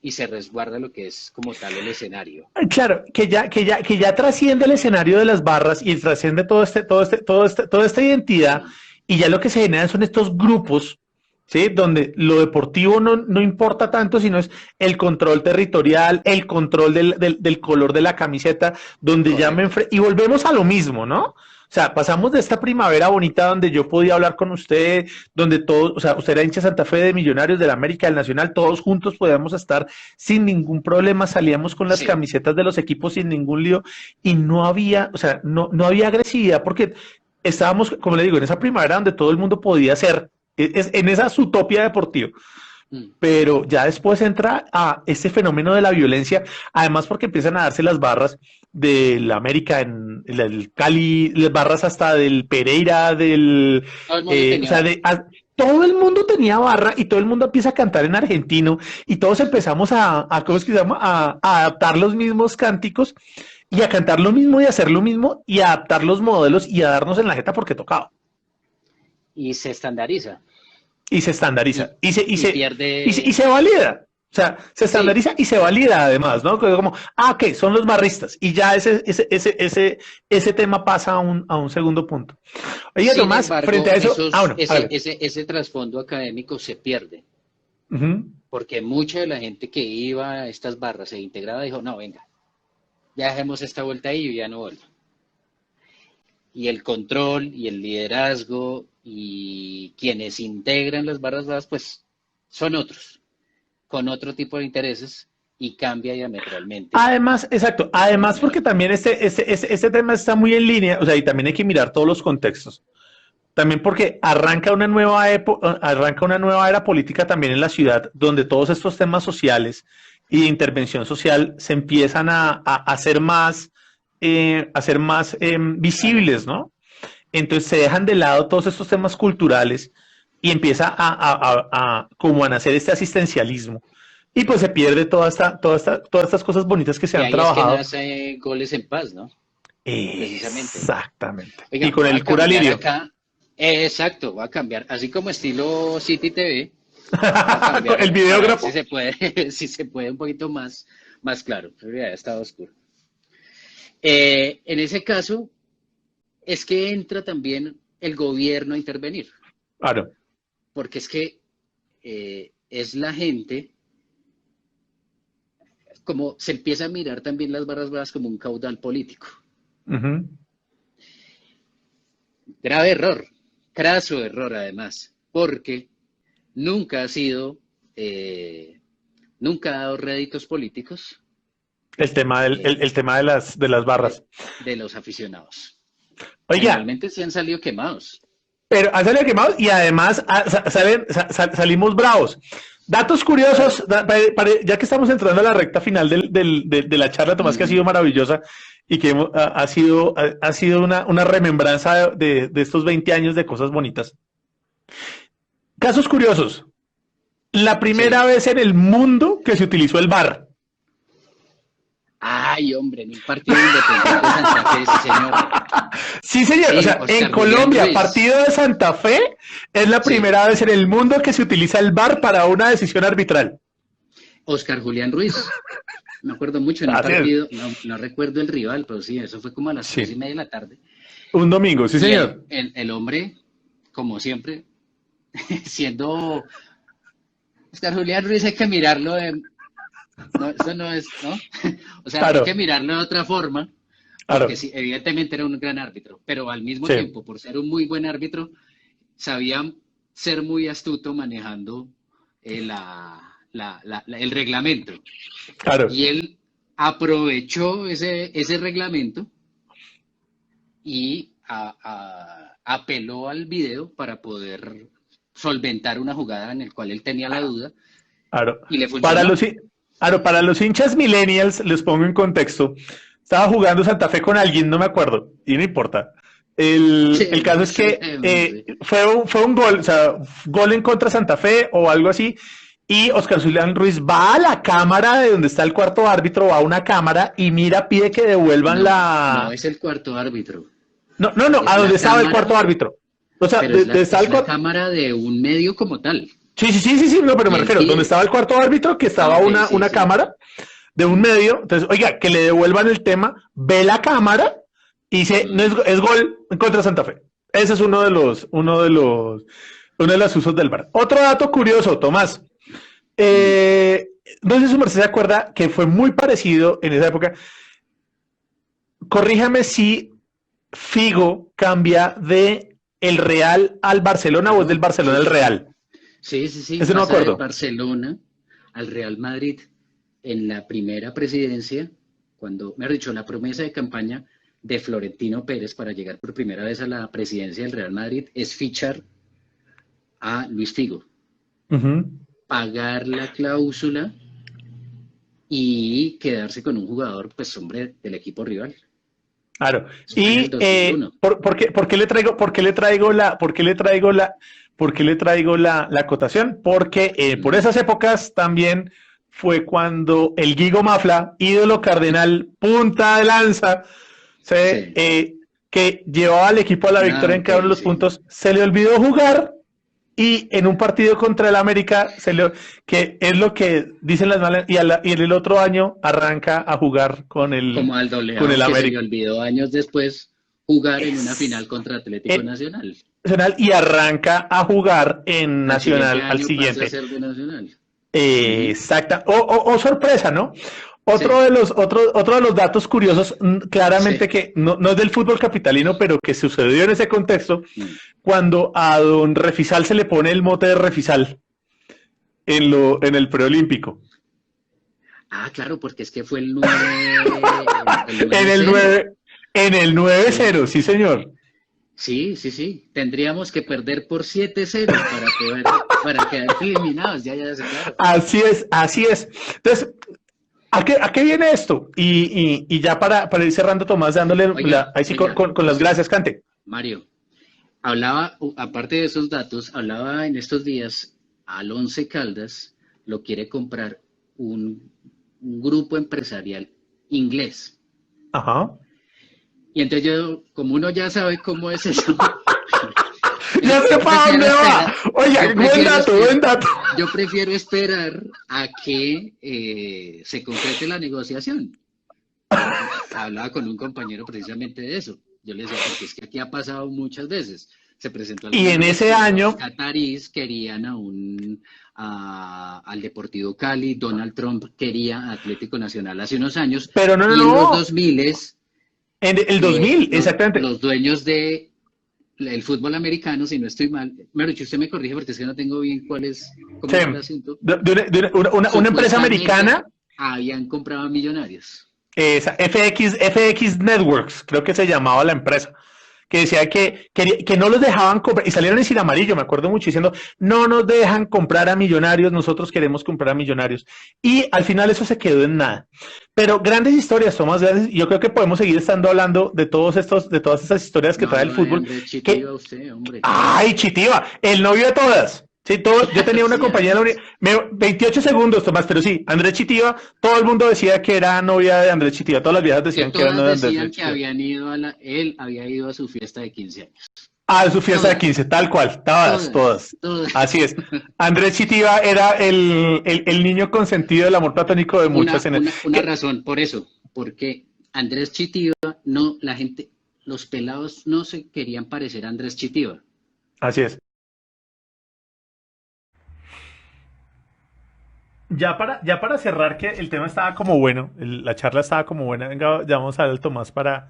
[SPEAKER 2] y se resguarda lo que es como tal el escenario.
[SPEAKER 1] Claro, que ya trasciende el escenario de las barras y trasciende toda esta identidad,
[SPEAKER 2] Sí,
[SPEAKER 1] y ya lo que se generan son estos grupos, ¿sí? Donde lo deportivo no importa tanto, sino es el control territorial, el control del color de la camiseta, donde ya
[SPEAKER 2] correcto.
[SPEAKER 1] y volvemos a lo mismo, ¿no? O sea, pasamos de esta primavera bonita donde yo podía hablar con usted, donde todos, o sea, usted era hincha de Santa Fe, de Millonarios, del América, del Nacional, todos juntos podíamos estar sin ningún problema, salíamos con las
[SPEAKER 2] Sí,
[SPEAKER 1] camisetas de los equipos sin ningún lío y no había, o sea, no había agresividad porque estábamos, como le digo, en esa primavera donde todo el mundo podía ser, en esa utopía deportiva.
[SPEAKER 2] mm,
[SPEAKER 1] Pero ya después entra a este fenómeno de la violencia, además porque empiezan a darse las barras del América, en el Cali, las barras hasta del Pereira,
[SPEAKER 2] todo el mundo
[SPEAKER 1] o
[SPEAKER 2] tenía
[SPEAKER 1] sea,
[SPEAKER 2] barra.
[SPEAKER 1] todo el mundo tenía barra y todo el mundo empieza a cantar en argentino y todos empezamos ¿cómo es que se llama? A adaptar los mismos cánticos y a cantar lo mismo y a hacer lo mismo y a adaptar los modelos y a darnos en la jeta porque tocaba.
[SPEAKER 2] Y se estandariza
[SPEAKER 1] Y se estandariza
[SPEAKER 2] y
[SPEAKER 1] y
[SPEAKER 2] pierde,
[SPEAKER 1] se valida. O sea, se
[SPEAKER 2] sí,
[SPEAKER 1] estandariza y se valida además, ¿no? Como, ok, son los barristas. Y ya ese tema pasa a un segundo punto. Oye,
[SPEAKER 2] sin
[SPEAKER 1] Tomás, frente
[SPEAKER 2] embargo,
[SPEAKER 1] a eso, bueno, hágale.
[SPEAKER 2] ese trasfondo académico se pierde,
[SPEAKER 1] Ujú.
[SPEAKER 2] porque mucha de la gente que iba a estas barras se integraba dijo, no, venga, ya dejemos esta vuelta ahí y ya no vuelvo. Y el control y el liderazgo y quienes integran las barras bravas, pues son otros, con otro tipo de intereses y cambia diametralmente
[SPEAKER 1] Además, exacto,
[SPEAKER 2] la
[SPEAKER 1] además
[SPEAKER 2] manera
[SPEAKER 1] porque
[SPEAKER 2] de actuar.
[SPEAKER 1] también este tema está muy en línea, o sea, y también hay que mirar todos los contextos. También porque arranca una nueva era política también en la ciudad, donde todos estos temas sociales y de intervención social se empiezan a hacer más
[SPEAKER 2] Claro.
[SPEAKER 1] visibles, ¿no? Entonces se dejan de lado todos estos temas culturales y empieza como a nacer este asistencialismo. Y pues se pierde todas estas cosas bonitas que se
[SPEAKER 2] Y
[SPEAKER 1] han
[SPEAKER 2] ahí es que
[SPEAKER 1] trabajado.
[SPEAKER 2] nace Goles en Paz, ¿no? Precisamente.
[SPEAKER 1] Exactamente. Y
[SPEAKER 2] Oiga,
[SPEAKER 1] con
[SPEAKER 2] va a
[SPEAKER 1] el cura
[SPEAKER 2] cambiar
[SPEAKER 1] Lirio.
[SPEAKER 2] acá. Exacto, va a cambiar. Así como estilo City TV, va a cambiar
[SPEAKER 1] El
[SPEAKER 2] para ver si
[SPEAKER 1] videógrafo.
[SPEAKER 2] se puede, si se puede un poquito más claro. Pero ya estaba oscuro. En ese caso, es que entra también el gobierno a intervenir,
[SPEAKER 1] Claro.
[SPEAKER 2] porque es que es la gente, como se empieza a mirar también las barras bravas como un caudal político.
[SPEAKER 1] Ujú.
[SPEAKER 2] Grave error, craso error además, porque nunca ha sido, eh, nunca ha dado réditos políticos
[SPEAKER 1] El tema de las
[SPEAKER 2] de,
[SPEAKER 1] barras.
[SPEAKER 2] de los aficionados.
[SPEAKER 1] Oiga,
[SPEAKER 2] Generalmente se han salido quemados.
[SPEAKER 1] pero han salido quemados y además salimos bravos. Datos curiosos, ya que estamos entrando a la recta final de la charla, Tomás, que ha sido maravillosa y que ha sido una remembranza de estos 20 años de cosas bonitas. Casos curiosos. La primera vez en el mundo que se utilizó el VAR.
[SPEAKER 2] Ay, hombre, en un partido independiente de Santa Fe, sí, señor.
[SPEAKER 1] Sí, señor.
[SPEAKER 2] Sí,
[SPEAKER 1] O sea,
[SPEAKER 2] Oscar
[SPEAKER 1] en Colombia,
[SPEAKER 2] Ruiz.
[SPEAKER 1] partido de Santa Fe, es la primera vez en el mundo que se utiliza el VAR para una decisión arbitral.
[SPEAKER 2] Oscar Julián Ruiz. Me acuerdo mucho en un partido, no recuerdo el rival, pero sí, eso fue como a las 3:30 de la tarde.
[SPEAKER 1] Un domingo, sí, señor.
[SPEAKER 2] El hombre, como siempre, siendo Oscar Julián Ruiz, hay que mirarlo de... No, eso no es, ¿no? O sea, hay que mirarlo de otra forma, porque sí, evidentemente era un gran árbitro, pero al mismo tiempo, por ser un muy buen árbitro, sabía ser muy astuto manejando el reglamento.
[SPEAKER 1] Claro.
[SPEAKER 2] Y él aprovechó ese reglamento y apeló al video para poder solventar una jugada en la cual él tenía la duda.
[SPEAKER 1] Claro.
[SPEAKER 2] Y le funcionó.
[SPEAKER 1] Para los hinchas millennials, les pongo en contexto. Estaba jugando Santa Fe con alguien, no me acuerdo, y no importa. El caso es que fue un gol, o sea, gol en contra de Santa Fe o algo así, y Oscar Julián Ruiz va a la cámara de donde está el cuarto árbitro, va a una cámara y pide que devuelvan
[SPEAKER 2] No es el cuarto árbitro.
[SPEAKER 1] No, a donde estaba el cuarto árbitro. O sea,
[SPEAKER 2] es la cámara de un medio como tal.
[SPEAKER 1] Sí, no, pero me refiero, donde estaba el cuarto árbitro, que estaba una cámara de un medio, entonces, oiga, que le devuelvan el tema, ve la cámara y dice, no es gol en contra de Santa Fe. Ese es uno de los usos del VAR. Otro dato curioso, Tomás. No sé si su merced se acuerda que fue muy parecido en esa época. Corríjame si Figo cambia de el Real al Barcelona o es del Barcelona al Real.
[SPEAKER 2] Sí.
[SPEAKER 1] Ese no me acuerdo.
[SPEAKER 2] De Barcelona al Real Madrid en la primera presidencia, cuando, me ha dicho, la promesa de campaña de Florentino Pérez para llegar por primera vez a la presidencia del Real Madrid es fichar a Luis Figo, pagar la cláusula y quedarse con un jugador, pues hombre, del equipo rival.
[SPEAKER 1] Claro. Y ¿por qué le traigo la acotación? Porque por esas épocas también fue cuando el Guigo Mafla, ídolo cardenal, punta de lanza, que llevaba al equipo a la victoria en cada uno de los puntos, se le olvidó jugar y en un partido contra el América, que es lo que dicen las malas, y en el otro año arranca a jugar con el América.
[SPEAKER 2] Se le olvidó años después jugar en una final contra Atlético Nacional.
[SPEAKER 1] Y arranca a jugar en Nacional al siguiente.
[SPEAKER 2] Pasa a ser de Nacional.
[SPEAKER 1] Exacta. Sorpresa, ¿no? Otro de los datos curiosos, claramente que no es del fútbol capitalino, pero que sucedió en ese contexto, cuando a don Refisal se le pone el mote de Refisal en el preolímpico.
[SPEAKER 2] Ah, claro, porque es que fue el 9.
[SPEAKER 1] En el 9-0, sí, señor.
[SPEAKER 2] Sí. Tendríamos que perder por 7-0 para quedar eliminados. Ya, claro.
[SPEAKER 1] Así es. Entonces, ¿a qué viene esto? Y ya para ir cerrando, Tomás, dándole con las gracias, Cante.
[SPEAKER 2] Mario, hablaba, aparte de esos datos, hablaba en estos días, al Once Caldas lo quiere comprar un grupo empresarial inglés.
[SPEAKER 1] Ajá.
[SPEAKER 2] Y entonces yo, como uno ya sabe cómo es eso...
[SPEAKER 1] Ya sé para dónde va. Oye, buen dato.
[SPEAKER 2] Yo prefiero esperar a que se concrete la negociación. Hablaba con un compañero precisamente de eso. Yo le decía, porque es que aquí ha pasado muchas veces. Se presentó
[SPEAKER 1] y en ese año
[SPEAKER 2] los catarís querían al Deportivo Cali, Donald Trump quería a Atlético Nacional hace unos años.
[SPEAKER 1] Pero no.
[SPEAKER 2] En los 2000
[SPEAKER 1] en el 2000, exactamente.
[SPEAKER 2] Los dueños de el fútbol americano, si no estoy mal, usted me corrige porque es que no tengo bien cómo es el asunto.
[SPEAKER 1] Una empresa americana.
[SPEAKER 2] Habían comprado a Millonarios.
[SPEAKER 1] FX Networks, creo que se llamaba la empresa, que decía que no los dejaban comprar, y salieron en Sin Amarillo, me acuerdo mucho, diciendo, no nos dejan comprar a Millonarios, nosotros queremos comprar a Millonarios. Y al final eso se quedó en nada. Pero grandes historias, Tomás, grandes, yo creo que podemos seguir estando hablando de todas estas historias que trae el
[SPEAKER 2] No, de
[SPEAKER 1] fútbol.
[SPEAKER 2] Andrés
[SPEAKER 1] Que,
[SPEAKER 2] Chitiva, usted, hombre.
[SPEAKER 1] ¡Ay, Chitiva! El novio de todas. Sí, yo tenía una
[SPEAKER 2] Sí,
[SPEAKER 1] compañía de la
[SPEAKER 2] además.
[SPEAKER 1] 28 segundos, Tomás, pero sí, Andrés Chitiva, todo el mundo decía que era novia de Andrés Chitiva, todas las viejas
[SPEAKER 2] Que
[SPEAKER 1] decían que era
[SPEAKER 2] todas
[SPEAKER 1] novia de Andrés
[SPEAKER 2] decían que
[SPEAKER 1] Chitiva.
[SPEAKER 2] habían ido él había ido a su fiesta de 15 años.
[SPEAKER 1] Ah, su fiesta de
[SPEAKER 2] Todas,
[SPEAKER 1] 15, tal cual, todas,
[SPEAKER 2] todas,
[SPEAKER 1] todas. Así
[SPEAKER 2] todas.
[SPEAKER 1] es. Andrés Chitiva era el niño consentido del amor platónico de muchas en el,
[SPEAKER 2] Una
[SPEAKER 1] que,
[SPEAKER 2] razón por eso, porque Andrés Chitiva, no, la gente, los pelados no se querían parecer a Andrés Chitiva.
[SPEAKER 1] así es. Ya para cerrar, que el tema estaba como bueno, la charla estaba como buena. Venga, ya vamos a ver al Tomás para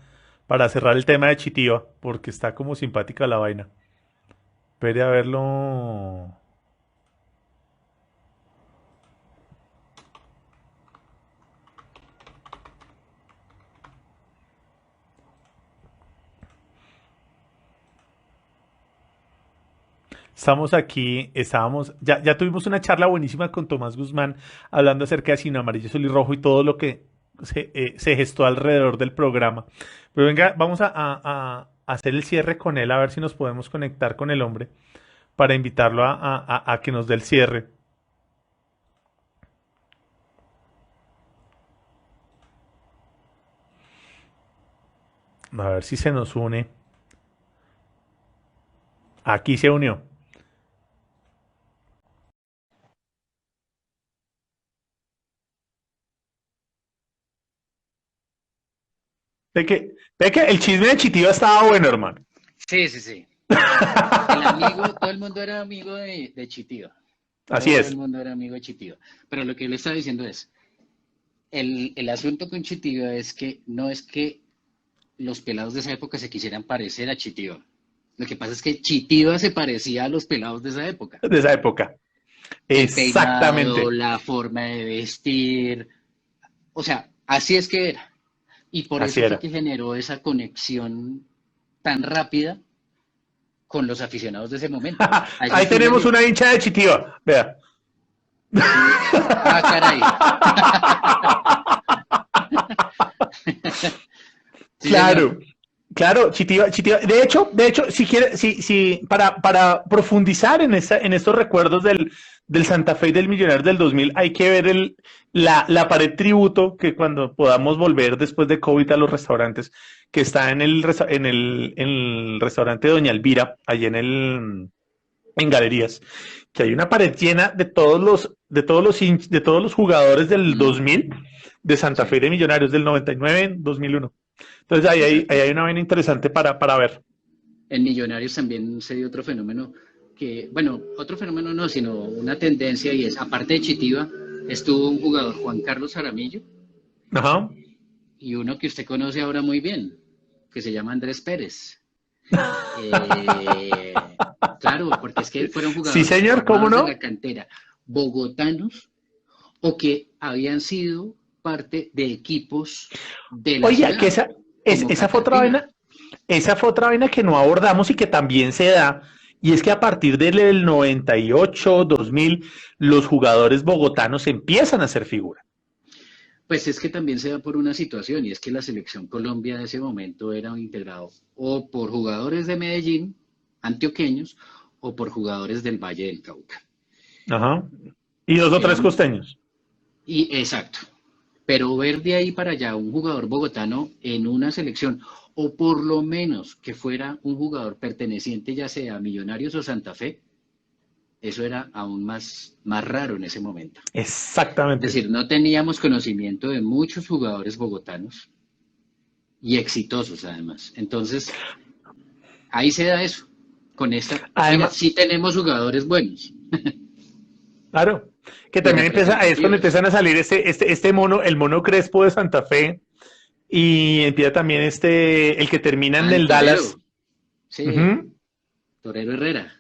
[SPEAKER 1] cerrar el tema de Chitiva, porque está como simpática la vaina. Espere a verlo. Estamos aquí, ya tuvimos una charla buenísima con Tomás Guzmán hablando acerca de Cine Amarillo, Azul y Rojo y todo lo que se gestó alrededor del programa. Pero venga, vamos a hacer el cierre con él, a ver si nos podemos conectar con el hombre para invitarlo a que nos dé el cierre. A ver si se nos une. Aquí se unió. Ve que el chisme de Chitiva estaba bueno, hermano.
[SPEAKER 2] Sí, sí, sí. El amigo, todo el mundo era amigo de Chitiva.
[SPEAKER 1] Así
[SPEAKER 2] Todo el
[SPEAKER 1] es.
[SPEAKER 2] mundo era amigo de Chitiva. Pero lo que yo le estaba diciendo es, el asunto con Chitiva es que no es que los pelados de esa época se quisieran parecer a Chitiva. Lo que pasa es que Chitiva se parecía a los pelados de esa época.
[SPEAKER 1] De esa época.
[SPEAKER 2] El peinado,
[SPEAKER 1] Exactamente.
[SPEAKER 2] la forma de vestir, o sea, así es que era. Y por
[SPEAKER 1] Así
[SPEAKER 2] eso fue
[SPEAKER 1] era.
[SPEAKER 2] que generó esa conexión tan rápida con los aficionados de ese momento. A
[SPEAKER 1] Ahí
[SPEAKER 2] esos tú
[SPEAKER 1] tenemos
[SPEAKER 2] les...
[SPEAKER 1] una hincha de Chitiva. Vea.
[SPEAKER 2] Sí, caray. Sí, señor.
[SPEAKER 1] Claro, claro, Chitiva. De hecho, si quiere, si, para profundizar en estos recuerdos del Santa Fe y del Millonario del 2000, hay que ver la pared tributo que cuando podamos volver después de COVID a los restaurantes, que está en el restaurante Doña Elvira, allí en Galerías, que hay una pared llena de todos los jugadores del
[SPEAKER 2] Mm,
[SPEAKER 1] 2000 de Santa Fe y
[SPEAKER 2] sí,
[SPEAKER 1] de Millonarios del 99, 2001. Entonces ahí hay
[SPEAKER 2] exacto.
[SPEAKER 1] una vaina interesante para ver.
[SPEAKER 2] En Millonarios también se dio otro fenómeno que, bueno, otro fenómeno no, sino una tendencia y es, aparte de Chitiva, estuvo un jugador, Juan Carlos Jaramillo,
[SPEAKER 1] Ajá.
[SPEAKER 2] y uno que usted conoce ahora muy bien, que se llama Andrés Pérez. Eh, claro, porque es que fueron
[SPEAKER 1] Sí,
[SPEAKER 2] jugadores
[SPEAKER 1] señor, ¿cómo
[SPEAKER 2] formados en
[SPEAKER 1] no?
[SPEAKER 2] la cantera, bogotanos o que habían sido parte de equipos de la
[SPEAKER 1] Oye, que
[SPEAKER 2] ciudad,
[SPEAKER 1] esa,
[SPEAKER 2] como
[SPEAKER 1] esa fue otra
[SPEAKER 2] Caterpillar.
[SPEAKER 1] vaina, esa fue otra vaina que no abordamos y que también se da, y es que a partir del 98, 2000, los jugadores bogotanos empiezan a hacer figura.
[SPEAKER 2] Pues es que también se da por una situación, y es que la selección Colombia de ese momento era integrado o por jugadores de Medellín, antioqueños, o por jugadores del Valle del Cauca.
[SPEAKER 1] Ajá. Y dos o tres
[SPEAKER 2] Eran,
[SPEAKER 1] costeños.
[SPEAKER 2] y exacto, pero ver de ahí para allá un jugador bogotano en una selección, o por lo menos que fuera un jugador perteneciente ya sea a Millonarios o Santa Fe, eso era aún más raro en ese momento. Es
[SPEAKER 1] Exactamente.
[SPEAKER 2] decir, no teníamos conocimiento de muchos jugadores bogotanos y exitosos además. Entonces, ahí se da eso. Con esta, oiga,
[SPEAKER 1] Además,
[SPEAKER 2] sí tenemos jugadores buenos
[SPEAKER 1] claro, que
[SPEAKER 2] y
[SPEAKER 1] también es cuando
[SPEAKER 2] representativos.
[SPEAKER 1] empiezan a salir este mono, el mono Crespo de Santa Fe, y empieza también el que termina en
[SPEAKER 2] Ah, el
[SPEAKER 1] el Dallas.
[SPEAKER 2] torero, sí,
[SPEAKER 1] Ujú.
[SPEAKER 2] torero Herrera.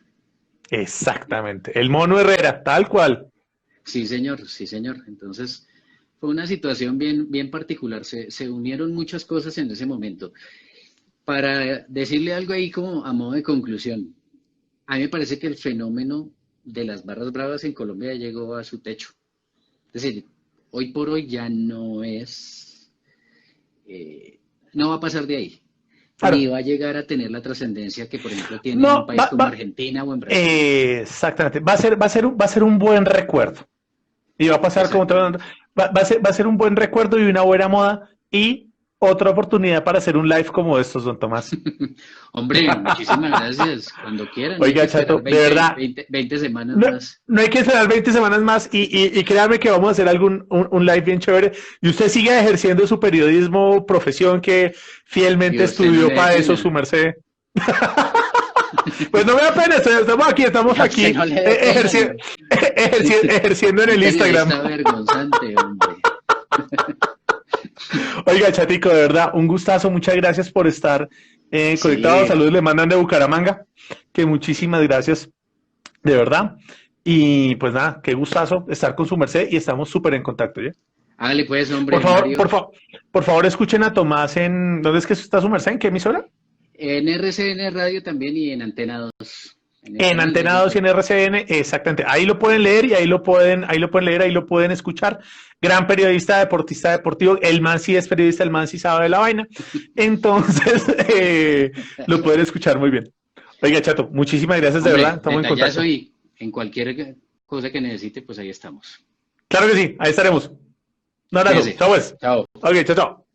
[SPEAKER 1] Exactamente, el mono Herrera, tal cual.
[SPEAKER 2] Sí, señor, sí, señor. Entonces, fue una situación bien particular. Se unieron muchas cosas en ese momento. Para decirle algo ahí como a modo de conclusión, a mí me parece que el fenómeno de las barras bravas en Colombia ya llegó a su techo. Es decir, hoy por hoy ya no es, no va a pasar de ahí, ni
[SPEAKER 1] Claro.
[SPEAKER 2] va a llegar a tener la trascendencia que, por ejemplo, tiene en un
[SPEAKER 1] No,
[SPEAKER 2] país como Argentina o en Brasil.
[SPEAKER 1] exactamente. Va a ser un buen recuerdo. Y va a pasar como todo,
[SPEAKER 2] Exactamente.
[SPEAKER 1] va a ser un buen recuerdo y una buena moda y otra oportunidad para hacer un live como estos, don Tomás.
[SPEAKER 2] Hombre, muchísimas gracias. Cuando quieran, no hay que
[SPEAKER 1] Oiga,
[SPEAKER 2] esperar
[SPEAKER 1] Chato, de verdad,
[SPEAKER 2] 20 semanas
[SPEAKER 1] no,
[SPEAKER 2] más.
[SPEAKER 1] no hay que esperar 20 semanas más y créanme que vamos a hacer un live bien chévere. Y usted sigue ejerciendo su periodismo, profesión que
[SPEAKER 2] Y
[SPEAKER 1] fielmente
[SPEAKER 2] usted no
[SPEAKER 1] estudió
[SPEAKER 2] le dé
[SPEAKER 1] para eso, su
[SPEAKER 2] pena.
[SPEAKER 1] merced. Pues no me da pena, estamos
[SPEAKER 2] Y a usted
[SPEAKER 1] aquí
[SPEAKER 2] no le dé pena.
[SPEAKER 1] ejerciendo en
[SPEAKER 2] Un
[SPEAKER 1] el Instagram.
[SPEAKER 2] periodista vergonzante, hombre.
[SPEAKER 1] Oiga, Chatico, de verdad, un gustazo, muchas gracias por estar conectado.
[SPEAKER 2] Sí,
[SPEAKER 1] Saludos le mandan de Bucaramanga, que muchísimas gracias, de verdad. Y pues nada, qué gustazo estar con su merced y estamos súper en contacto, ¿ya?
[SPEAKER 2] hágale pues,
[SPEAKER 1] Por
[SPEAKER 2] hombre,
[SPEAKER 1] favor,
[SPEAKER 2] Mario.
[SPEAKER 1] por favor, escuchen a Tomás en, ¿dónde es que está su merced? ¿En qué emisora?
[SPEAKER 2] En RCN Radio también y en Antena 2. En el
[SPEAKER 1] En
[SPEAKER 2] canal de
[SPEAKER 1] Antena 2 y
[SPEAKER 2] YouTube.
[SPEAKER 1] en RCN, exactamente. Ahí lo pueden leer y ahí lo pueden leer, ahí lo pueden escuchar. Gran periodista, deportista deportivo. El man sí es periodista, el man sí sabe de la vaina. Entonces, lo pueden escuchar muy bien. Oiga, Chato, muchísimas gracias de verdad.
[SPEAKER 2] Hombre,
[SPEAKER 1] Estamos en
[SPEAKER 2] detallazo
[SPEAKER 1] contacto.
[SPEAKER 2] y en cualquier cosa que necesite, pues ahí estamos.
[SPEAKER 1] Claro que sí, ahí estaremos. Un abrazo.
[SPEAKER 2] Cuídese.
[SPEAKER 1] Chao, pues.
[SPEAKER 2] Chao.
[SPEAKER 1] Ok, chao, chao.